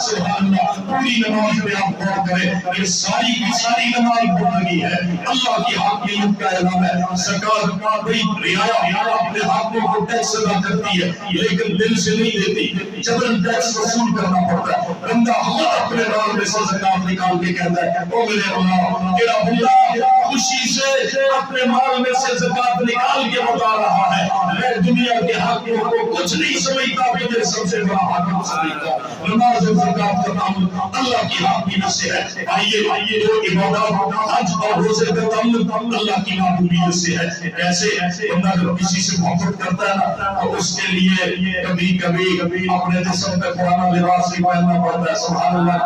سبحان اللہ۔ پوری نماز میں آپ غور کریں، یہ ساری کی ساری نماز بندگی ہے، اللہ کی حاکمیت کا اعلان ہے۔ زکات بڑی رعایا اپنے حاکموں کو ٹیکس ادا کرتی ہے لیکن دل سے نہیں دیتی، جبرن ٹیکس وصول کرنا پڑتا ہے۔ بندہ خود اپنے مال میں سے زکات نکال کے کہتا ہے او میرے اللہ، تیرا بندہ خوشی سے اپنے مال میں سے زکات نکال کے بتا رہا ہے میں دنیا کے حاکموں کو کچھ نہیں سمجھتا، مجھے سب سے بڑا حاکم سمجھتا ہوں۔ نماز اور زکات کا تعلق اللہ کی حاکمیت سے ہے۔ آئیے 2 عبادات حج اور روزے کا تعلق اللہ کی محبوبیت سے ہے۔ کیسے؟ بندہ جب کسی سے محبت کرتا ہے نا تو اس کے لیے کبھی کبھی اپنے جسم پہ پرانا لباس بھی پہننا پڑتا ہے۔ سبحان اللہ۔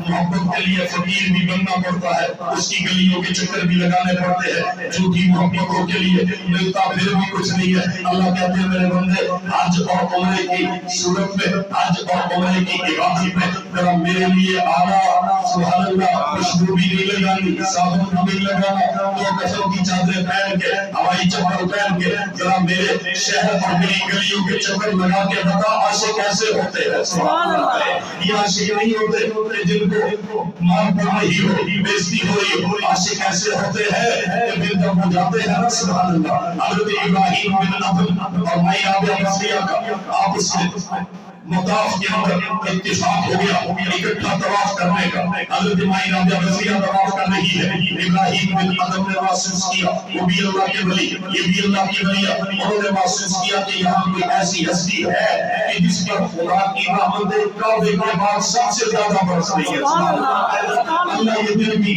محبت کے لیے فقیر بھی بننا پڑتا ہے، اس کی گلیوں کے چکر بھی لگانے پڑتے ہیں، جھوٹی محبتوں کے لیے ملتا پھر بھی کچھ نہیں ہے۔ اللہ کہتے ہیں میرے بندے حج اور عمرے کی صورت میں، حج اور عمرے کی عبادت میں ذرا میرے لیے آنا، سبحان اللہ، خوشبو بھی نہیں لگانی، صابن بھی نہیں لگانا، 2 کفن کی چادریں پہن کے، ہوائی چپل پہن کے ذرا میرے شہر اور میری گلیوں کے چکر لگا کے بتا عاشق کیسے ہوتے ہیں۔ سبحان اللہ۔ یہ عاشق نہیں ہوتے جن کو مار پڑ رہی ہو، بےزتی ہو رہی ہو، عاشق کیسے ہوتے ہیں دل جب ہو جاتے ہیں نا۔ سبحان اللہ۔ حضرت ابراہیم بن ادم اور مائی رابعہ بصریہ کا آپس میں مطاف کے اندر اتفاق ہو گیا اکٹھا طواف کرنے کا۔ حضرت مائی رابعہ بصریہ طواف کر رہی ہے، ابراہیم بن ادم نے محسوس کیا وہ بھی اللہ کے ولی، یہ بھی اللہ کی ولی ہے۔ انہوں نے محسوس کیا کہ یہاں کوئی ایسی ہستی ہے کہ جس پر خدا کی رحمت کعبے کے بعد سب سے زیادہ برس رہی ہے۔ اللہ یہ دل کی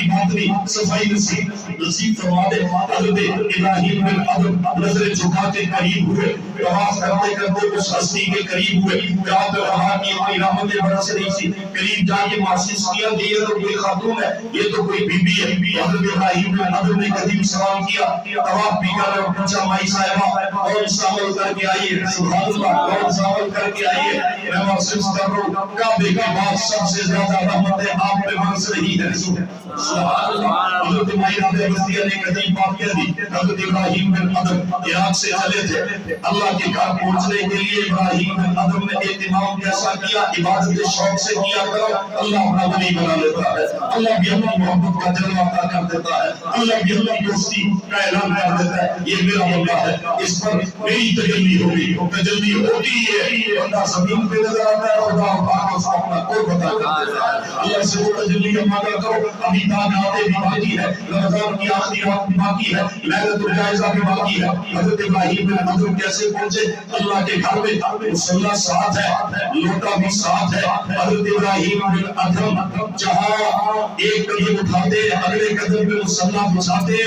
باطنی صفائی نصیب فرما دے۔ حضرت ابراہیم بن ادم نظر جھکا کے قریب ہوئے، طواف کرتے کرتے اس ہستی کے قریب ہوئے، جہاں پہ وہاں کی اتنی رحمتیں برس رہی تھی، قریب جا کے محسوس کیا کہ یہ تو کوئی خاتون ہے، یہ تو کوئی بی بی ہے۔ حضرت ابراہیم بن ادم نے قدیم سلام کیا، طواف بھی کر رہے، پوچھا مائی صاحبہ کون سا عمل کر کے آئیے، سبحان اللہ کون سا عمل کر کے آئیے، میں محسوس کر رہا ہوں کعبے کے بعد سب سے زیادہ رحمتیں آپ پہ برس رہی ہے، سبحان اللہ۔ حضرت مائی رابعہ بستیہ نے قدیم بات کہہ دی، حضرت ابراہیم بن ادم عراق سے چلے تھے، اللہ کے گھر پہنچنے کے لیے ابراہیم بن ادم نے اہتمام کیسا کیا، عبادت شوق سے کیا کرو، اللہ اپنا ولی بنا لیتا ہے، اللہ بھی اپنی محبت کا جلوہ عطا کر دیتا ہے، اللہ بھی اپنی دوستی کا اعلان کر دیتا ہے، یہ میرا بندہ ہے، اس پر میری تجلی ہوگی، تجلی ہوتی ہے، بندہ زمین پہ نظر آتا ہے، خدا پاک اس کو اپنا قرب عطا کر دیتا ہے۔ اللہ سے وہ تجلی مانگا کرو، ابھی تاجاتے بھی باقی ہے، رمضان کی آخری رات بھی باقی ہے، لیلۃ الجائزہ بھی باقی ہے۔ حضرت ابراہیم بن ادم کیسے پہنچے اللہ کے گھر میں؟ مصلی ساتھ ہے، لوٹا بھی ساتھ ہے۔ حضرت ابراہیم بن ادم جہاں ایک قدم اٹھاتے اگلے قدم پہ مصلی بچھاتے،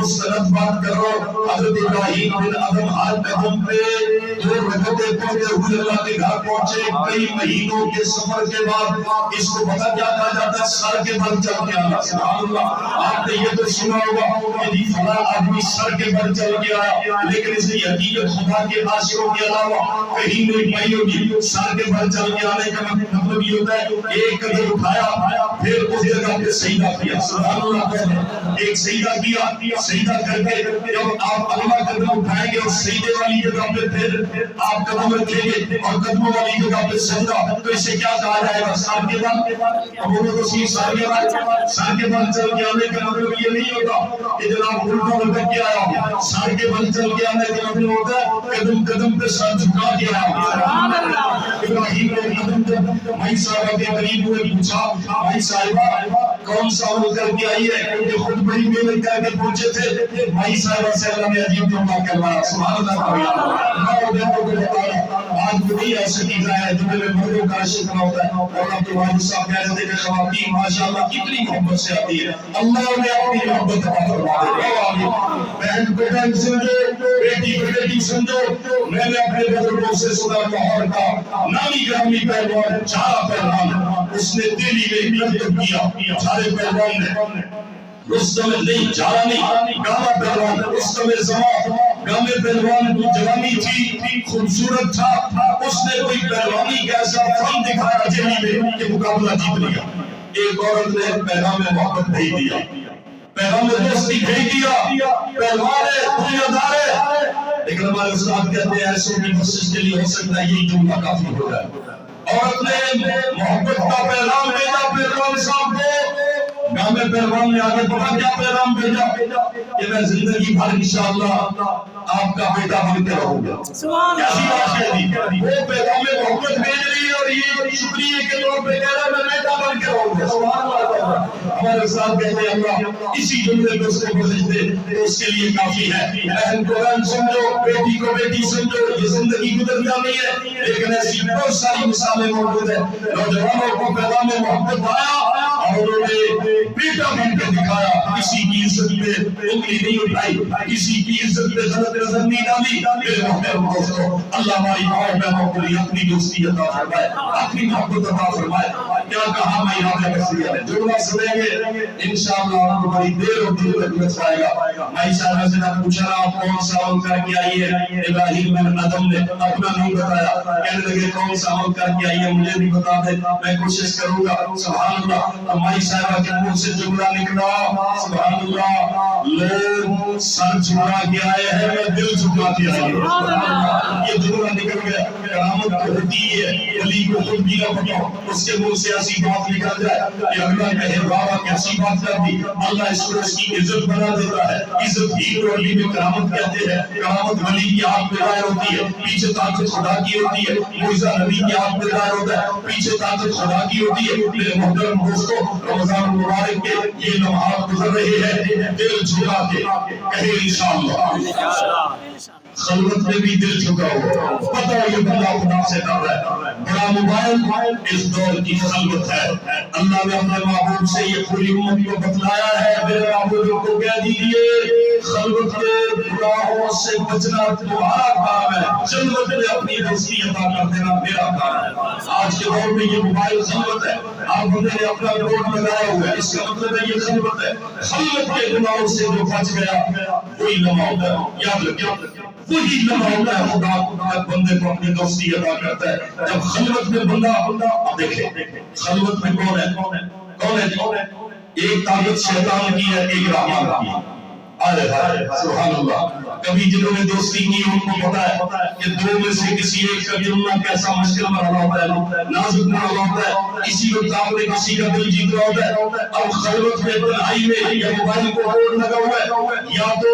مستند بات کرو، حضرت ابراہیم بن ادم ہر قدم پہ 2 رکعتیں پڑھتے ہوئے اللہ کے گھر پہنچے۔ کئی مہینوں کے سفر کے بعد اس کو پتہ کیا کہا جاتا ہے؟ سر کے بل چل کے آنا، سبحان اللہ۔ آپ نے یہ تو سنا ہوگا کہ فلاں آدمی سر کے بل چل کے آیا، لیکن اس کی حقیقت خدا کے عاشقوں کے علاوہ کہیں نہیں پائی ہوگی۔ سر کے بل چل کے آنے کا مطلب یہ ہوتا ہے ایک قدم اٹھایا پھر اس جگہ پہ سجدہ کیا، سبحان اللہ۔ ایک سجدہ کیا، سجدہ کر کے جب آپ اگلا قدم اٹھائیں گے اور سجدے والی جگہ پہ پھر آپ قدم رکھیں گے اور قدموں والی جگہ پہ سجدہ، تو اسے کیا کہا جائے گا؟ سر کے بل۔ اب وہ تو سر کے بل چل کے آنے کا مطلب یہ نہیں ہوتا کہ جناب الٹا لٹک کے آیا، سر کے بل چل کے آنے کا مطلب ہوتا ہے قدم قدم پہ سر جھکا کے آیا۔ ابراہیم نے قدم جب مائی صاحبہ کے قریب ہوئے پوچھا، مائی صاحبہ کون سا عمل کر کے آئی ہے؟ یہ خود بڑی محنت کر کے پہنچے تھے۔ مائی صاحبہ سے اللہ نے عجیب جملہ کروایا، سبحان اللہ۔ آج بھی ایسے چیزیں ہیں جو میں مردوں کا عاشق نہ ہوتا ہے، اور آپ کے والد صاحب کہہ رہے تھے کہ خواتین ماشاءاللہ کتنی محبت سے آتی ہے، اللہ نے اپنی محبت عطا فرما دی۔ بہن کو بہن سمجھو، بیٹی کو بیٹی سمجھو۔ میں نے اپنے بزرگوں سے سنا لاہور کا نامی گرامی پہلوان جھارا پہلوان، اس نے دہلی میں کرتب کیا، جھارے پہلوان نے رستم نہیں، جھارا نہیں، گاما پہلوان، رستم زمان گامے پہلوان کی جوانی تھی، خوبصورت تھا، اس نے کوئی پہلوانی کا ایسا فن دکھایا دہلی میں کہ مقابلہ جیت لیا۔ ایک عورت نے پیغام محبت بھیج دیا، پیغام دوستی بھیج دیا، پہلوان ہے، دنیا دار ہے، لیکن ہمارے استاد کہتے ہیں ایسے بھی کوشش کے لیے ہو سکتا ہے یہی جملہ کافی ہو جائے۔ عورت نے محبت کا پیغام بھیجا پہلوان صاحب کو، گامے پہلوان نے آگے پتا کیا پیغام بھیجا کہ میں زندگی بھر انشاءاللہ آپ کا بیٹا بن کے رہوں گا۔ کیسی بات کہہ دی؟ وہ پیغام محبت بھیج رہی ہے اور یہ شکریہ کے طور پہ کہہ رہا ہے میں بیٹا بن کے رہوں گا، سبحان اللہ۔ ہمارے ساتھ کہتے ہیں اللہ اسی جملے کو اس کو بخش دے تو اس کے لیے کافی ہے۔ بہن کو بہن سمجھو، بیٹی کو بیٹی سمجھو، یہ زندگی گزر جانی ہے، لیکن ایسی بہت ساری مثالیں موجود ہیں۔ نوجوانوں کو پیغام محبت آیا اور انہوں نے بیٹا بن کے دکھایا، کسی کی عزت پہ انگلی نہیں اٹھائی، کسی کی عزت پہ غلط نظر نہیں ڈالی۔ میرے محترم دوستو، اللہ ہماری ماں بہنوں کے لیے اپنی دوستی عطا فرمائے، اپنی محبت عطا فرمائے۔ کیا کہا میں یہاں پہ بسیہ ہے، جملہ سنیں گے انشاءاللہ آپ کو بڑی دیر اور دیر تک لگ پائے گا۔ مائی صاحبہ سے نے پوچھا آپ کون سا عمل کر کے آئی ہے؟ ابراہیم بن ادم نے اپنا نہیں بتایا، کہنے لگے کون سا عمل کر کے آئی ہے مجھے بھی بتا دے، میں کوشش کروں گا۔ سبحان اللہ۔ مائی صاحبہ کے منہ سے جملہ نکلا، سبحان اللہ، لوگ سر جھکا کے آئے ہیں، میں دل جھکا کے آئی ہوں۔ یہ جملہ نکل گیا، کرامت تو ہوتی ہے، ولی کو خود بھی نہ پتا اس کے منہ سے ایسی بات نکل جائے کہ اللہ کہے بابا کیسی بات کر دی، اللہ اس کو اس کی عزت بنا دیتا ہے۔ عزت ہی کو علی میں کرامت کہتے ہیں۔ کرامت ولی کی ہاتھ میں ظاہر ہوتی ہے، پیچھے طاقت خدا کی ہوتی ہے۔ معجزہ نبی کے ہاتھ میں ظاہر ہوتا ہے، پیچھے طاقت خدا کی ہوتی ہے۔ میرے محترم دوستو، رمضان مبارک کے یہ لمحات گزر رہے ہیں، دل جھکا کے کہے انشاءاللہ خلوت میں بھی دل جھکا ہوا، پتہ یہ بندہ خدا سے ڈر رہا ہے۔ بڑا موبائل اس دور کی خلوت ہے۔ اللہ نے اپنے محبوب سے یہ پوری امت کو بتلایا ہے، میرے محبوب کو کہہ دیجئے خلوت کے گناہوں سے بچنا تمہارا کام ہے، جنت میں اپنی دوستی عطا کر دینا میرا کام ہے۔ آج کے دور میں یہ موبائل خلوت ہے، آپ بندے نے اپنا روڈ لگایا ہوا ہے، اس کا مطلب ہے یہ خلوت ہے۔ خلوت کے گناہوں سے جو بچ گیا وہی لمحہ ہوتا ہے، یاد رکھیں وہی لمحہ ہوتا ہے خدا بندے کو اپنی دوستی عطا کرتا ہے جب خلوت میں بندہ اب دیکھیں خلوت میں کون ہے ایک طاقت شیطان کی ہے، ایک رحمان کی ہے۔ سبحان اللہ، کبھی جنہوں نے دوستی کی ان کو پتا ہے کہ دو میں سے کسی ایک کا جملہ کیسا مشکل مرحلہ ہوتا ہے، نازک مرحلہ ہوتا ہے، کسی کو نے کسی کا دل جیت رہا ہوتا ہے۔ اب خلوت میں تنہائی میں یا موبائل کو روڈ لگا ہوا ہے، یا تو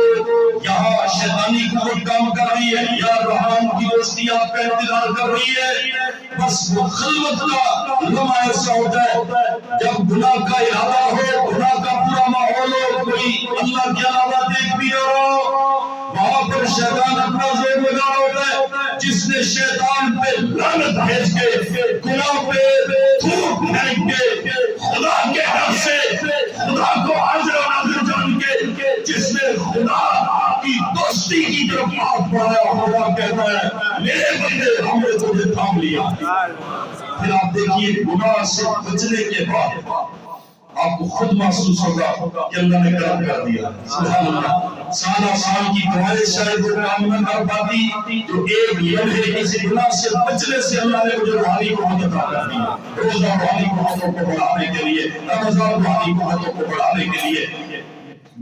یہاں شیطانی قوت کام کر رہی ہے یا رحمان کی دوستی آپ کا انتظار کر رہی ہے۔ بس وہ خلوت کا لمحہ ایسا ہوتا ہے جب گناہ کا ارادہ ہو، گناہ کا پورا ماحول ہو، کوئی اللہ کے علاوہ دیکھ بھی رہا، وہاں پر شیطان اپنا زور لگا ہوتا ہے۔ جس نے شیطان پہ لعنت بھیج کے گناہ پہ تھوک پھینک کے خدا کے ڈر سے خدا کو حاضر و ناظر جان کے جس نے خدا کی دوستی کی طرف ہاتھ بڑھایا، خدا کہتا ہے میرے بندے ہم نے تجھے تھام لیا۔ پھر آپ دیکھیے گناہ سے بچنے کے بعد آپ کو خود محسوس ہوگا کہ اللہ نے کرم کر دیا۔ سبحان اللہ، سالہ سال کی دعائیں شاید وہ کام نہ کر پاتی جو ایک لمحے کسی گناہ سے بچنے سے اللہ نے مجھے روحانی قوت عطا کر دی۔ روزہ روحانی قوتوں کو بڑھانے کے لیے، رمضان روحانی قوتوں کو بڑھانے کے لیے،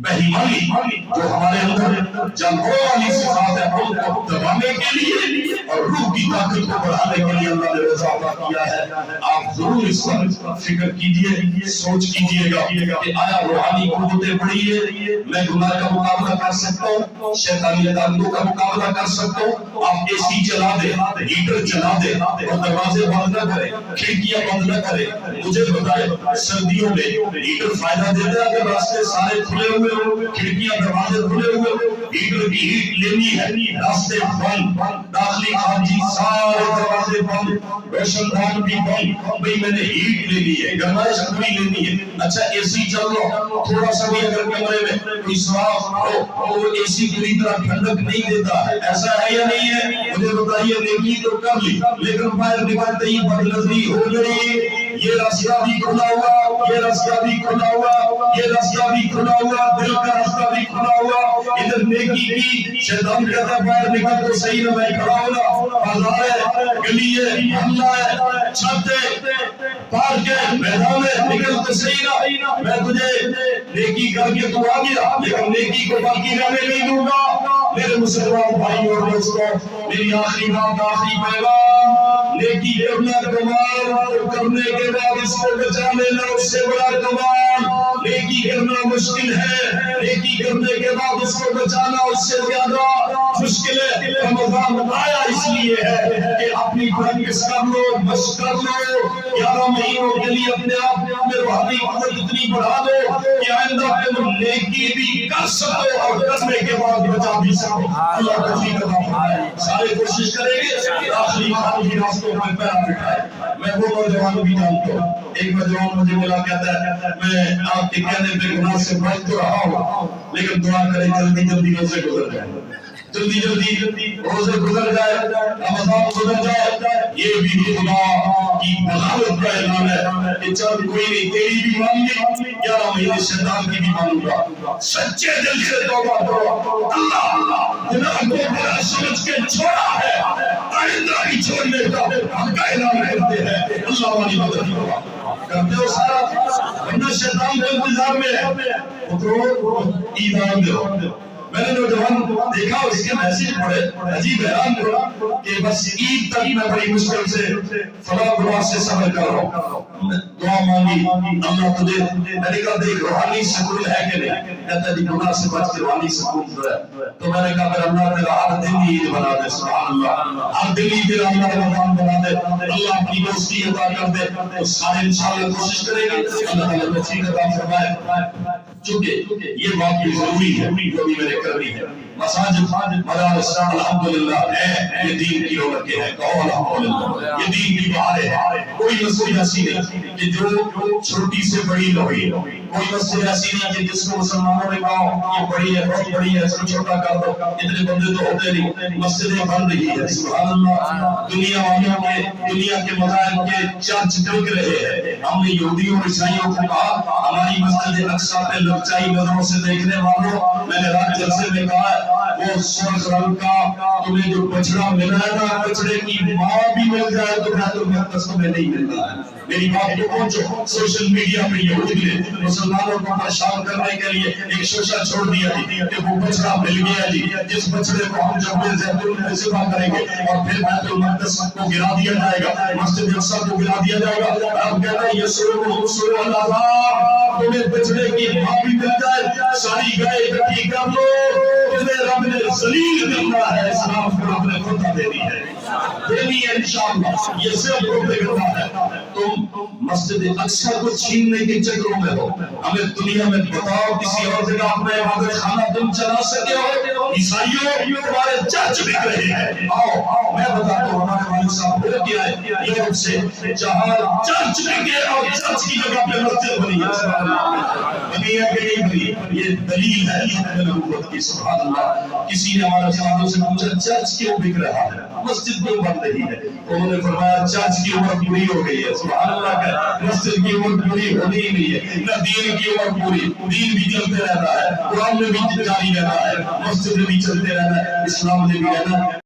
بہیمانی جو ہمارے اندر جانوروں والی صفات ہے ان کو دبانے کے لیے اور روح کی طاقت کو بڑھانے کے لیے اللہ نے روزہ عطا کیا ہے۔ آپ ضرور اس پر فکر کیجئے، سوچ کیجئے گا کہ آیا روحانی قوتیں بڑھی ہے، میں گناہ کا مقابلہ کر سکتا ہوں، شیطانی طاقتوں کا مقابلہ کر سکتا ہوں۔ آپ اے سی چلا دیں، ہیٹر چلا دیں اور دروازے بند نہ کریں، کھڑکیاں بند نہ کریں۔ مجھے بتائیں سردیوں میں ہیٹر فائدہ دیتا ہے کہ راستے سارے کھلے ہوئے، کھڑکیاں دروازے کھلے ہوئے، ہیٹر کی ہیٹ لینی ہے، راستے بند، داخلی خارجی سارے دروازے بند، روشن دان بھی بند، بھئی میں نے ہیٹ لینی ہے، گرمائش پوری لینی ہے۔ اچھا اے سی چل رہا، تھوڑا سا بھی اگر کمرے میں کوئی سوراخ ہو وہ اے سی پوری طرح ٹھنڈک نہیں دیتا، ایسا ہے یا نہیں ہے؟ مجھے بتائیے، نیکی تو کر لی لیکن باہر نکلتے ہی بد نظری ہو گئی، یہ راستہ بھی کھلا ہوا، یہ راستہ بھی کھلا ہوا، یہ راستہ بھی کھلا ہوا، دل کا راستہ بھی کھلا ہوا، ادھر نیکی کی شیطان کہتا ہے باہر نکل تو صحیح نہ، میں کھڑا ہونا، بازار ہے، گلی ہے، محلہ ہے، چھت ہے، پارک ہے، میدان ہے، نکل تو صحیح نہ، میں تجھے نیکی کر کے تو آ گیا لیکن نیکی کو باقی رہنے نہیں دوں گا۔ میرے مسلمان بھائی اور دوستوں، میری آخری بات، آخری پیغام، نیکی کرنا کمال اور کرنے کے بعد اس کو بچا لینا اس سے بڑا کمال۔ نیکی کرنا مشکل ہے، نیکی کرنے کے بعد اس کو بچانا اس سے زیادہ مشکل ہے۔ رمضان آیا اس لیے ہے کہ اپنی پریکٹس کر لو، مشق کر لو، 11 مہینوں کے لیے اپنے آپ میں روحانی قوت اتنی بڑھا دو کہ آئندہ تم نیکی بھی کر سکو اور کرنے کے بعد بچا بھی سکو۔ اللہ توفیق عطا فرمائے۔ سارے کوشش کریں گے آخری خارجی راستوں پر پیرا بٹھائے۔ میں وہ نوجوان بھی جانتا ہوں، ایک نوجوان مجھے ملا کہتا ہے میں آپ کے کہنے پہ گناہ سے بچ تو رہا ہوں لیکن دعا کریں جلدی جلدی روزے گزر جائیں، جلدی جلدی روزے گزر جائے، رمضان گزر جائے۔ یہ بھی خدا کی بغاوت کا اعلان ہے کہ چل کوئی نہیں، تیری بھی مان لی، 11 مہینے شیطان کی بھی مانوں گا۔ سچے دل سے توبہ کرو، اللہ گناہ کو بڑا سمجھ کے چھوڑا ہے، آئندہ ہی چھوڑنے کا حق کا اعلان کرتے ہیں۔ اللہ ہماری مدد کرتے ہو سارا، ورنہ شیطان کے انتظار میں ہے۔ اترو ایمان دو۔ میں نے نوجوان دیکھا اس کے میسیج پڑھے، عجیب حیران ہوا کہ بس عید تک میں بڑی مشکل سے فلاں گناہ سے صبر کر رہا ہوں، دعا مانگی اللہ تجھے، میں نے کہا دیکھ روحانی سکون ہے کہ نہیں؟ کہتا ہے گناہ سے بچ کے روحانی سکون جو ہے۔ تو میں نے کہا پھر اللہ تیرا ہر دن ہی عید بنا دے، سبحان اللہ، ہر دن ہی تیرا اللہ رمضان بنا دے، اللہ اپنی دوستی عطا کر دے، تو سارے انشاءاللہ کوشش کریں گے اللہ تعالیٰ توفیق عطا فرمائے۔ چونکہ یہ بات بھی ضروری ہے جو بھی میں نے کرنی ہے۔ مساجد مدارس الحمدللہ ہے، یہ دین کی رونقیں ہیں، کہو الحمدللہ، یہ دین کی بہاریں ہیں۔ کوئی مسجد ایسی نہیں کہ جو چھوٹی سے بڑی نہ ہوئی، کوئی مسجد ایسی نہیں کہ جس کو مسلمانوں نے کہا یہ بڑی ہے، بہت بڑی ہے، اس کو چھوٹا کر دو، اتنے بندے تو ہوتے نہیں، مسجدیں بن رہی ہے، سبحان اللہ۔ دنیا والوں کے، دنیا کے مذاہب کے چرچ ڈگ رہے ہیں۔ ہم نے یہودیوں اور عیسائیوں کو کہا ہماری مسجد اقصیٰ پہ لچائی نظروں سے دیکھنے والوں، میں نے رات جلسے میں کہا وہ سرخ رنگ کا تمہیں جو بچڑا ملا ہے نا، بچڑے کی ماں بھی مل جائے تو بیت المقدس تمہیں نہیں ملتا ہے۔ میری بات کو پہنچو، سوشل میڈیا پہ یہود نے مسلمانوں کو پریشان کرنے کے لیے ایک شوشہ چھوڑ دیا جی کہ وہ بچڑا مل گیا جی، جس بچڑے کو ہم جبل زیتون میں ذبح کریں گے اور پھر بیت المقدس کو گرا دیا جائے گا، مسجد اقصیٰ کو گرا دیا جائے گا۔ آپ کہتے ہیں یسوع العذاب، تمہیں بچڑے کی ماں بھی مل جائے، ساری گائے اکٹھی کر لو، تمہیں رب نے ذلیل کرنا ہے، اسلام کو رب نے خدا دینی ہے، دینی ہے انشاءاللہ۔ یہ صرف پروپیگنڈا ہے۔ تم مسجد اقصیٰ کو چھیننے کے چکروں میں ہو، ہمیں دنیا میں بتاؤ کسی اور جگہ اپنا عبادت خانہ تم چلا سکے ہو؟ عیسائیوں تمہارے چرچ بک رہے ہیں، آؤ میں بتاتا ہوں ہمارے والد صاحب ہو گیا ہے یورپ سے، جہاں چرچ بکے اور چرچ کی جگہ پہ مسجد بنی ہے، سبحان اللہ، بنی ہے کہ نہیں بنی؟ یہ دلیل ہے ختم نبوت کی، سبحان اللہ۔ کسی نے ہمارے استادوں سے پوچھا چرچ کیوں بک رہا ہے، مسجد کیوں بن رہی ہے؟ انہوں نے فرمایا چرچ کی عمر پوری ہو گئی ہے، سبحان اللہ کا، مسجد کی عمر پوری ہونی ہی نہیں ہے، نہ دین کی عمر پوری، دین بھی چلتے رہتا ہے، قرآن میں بھی جاری رہتا ہے، مسجد میں بھی چلتے رہتا ہے، اسلام میں بھی رہنا ہے۔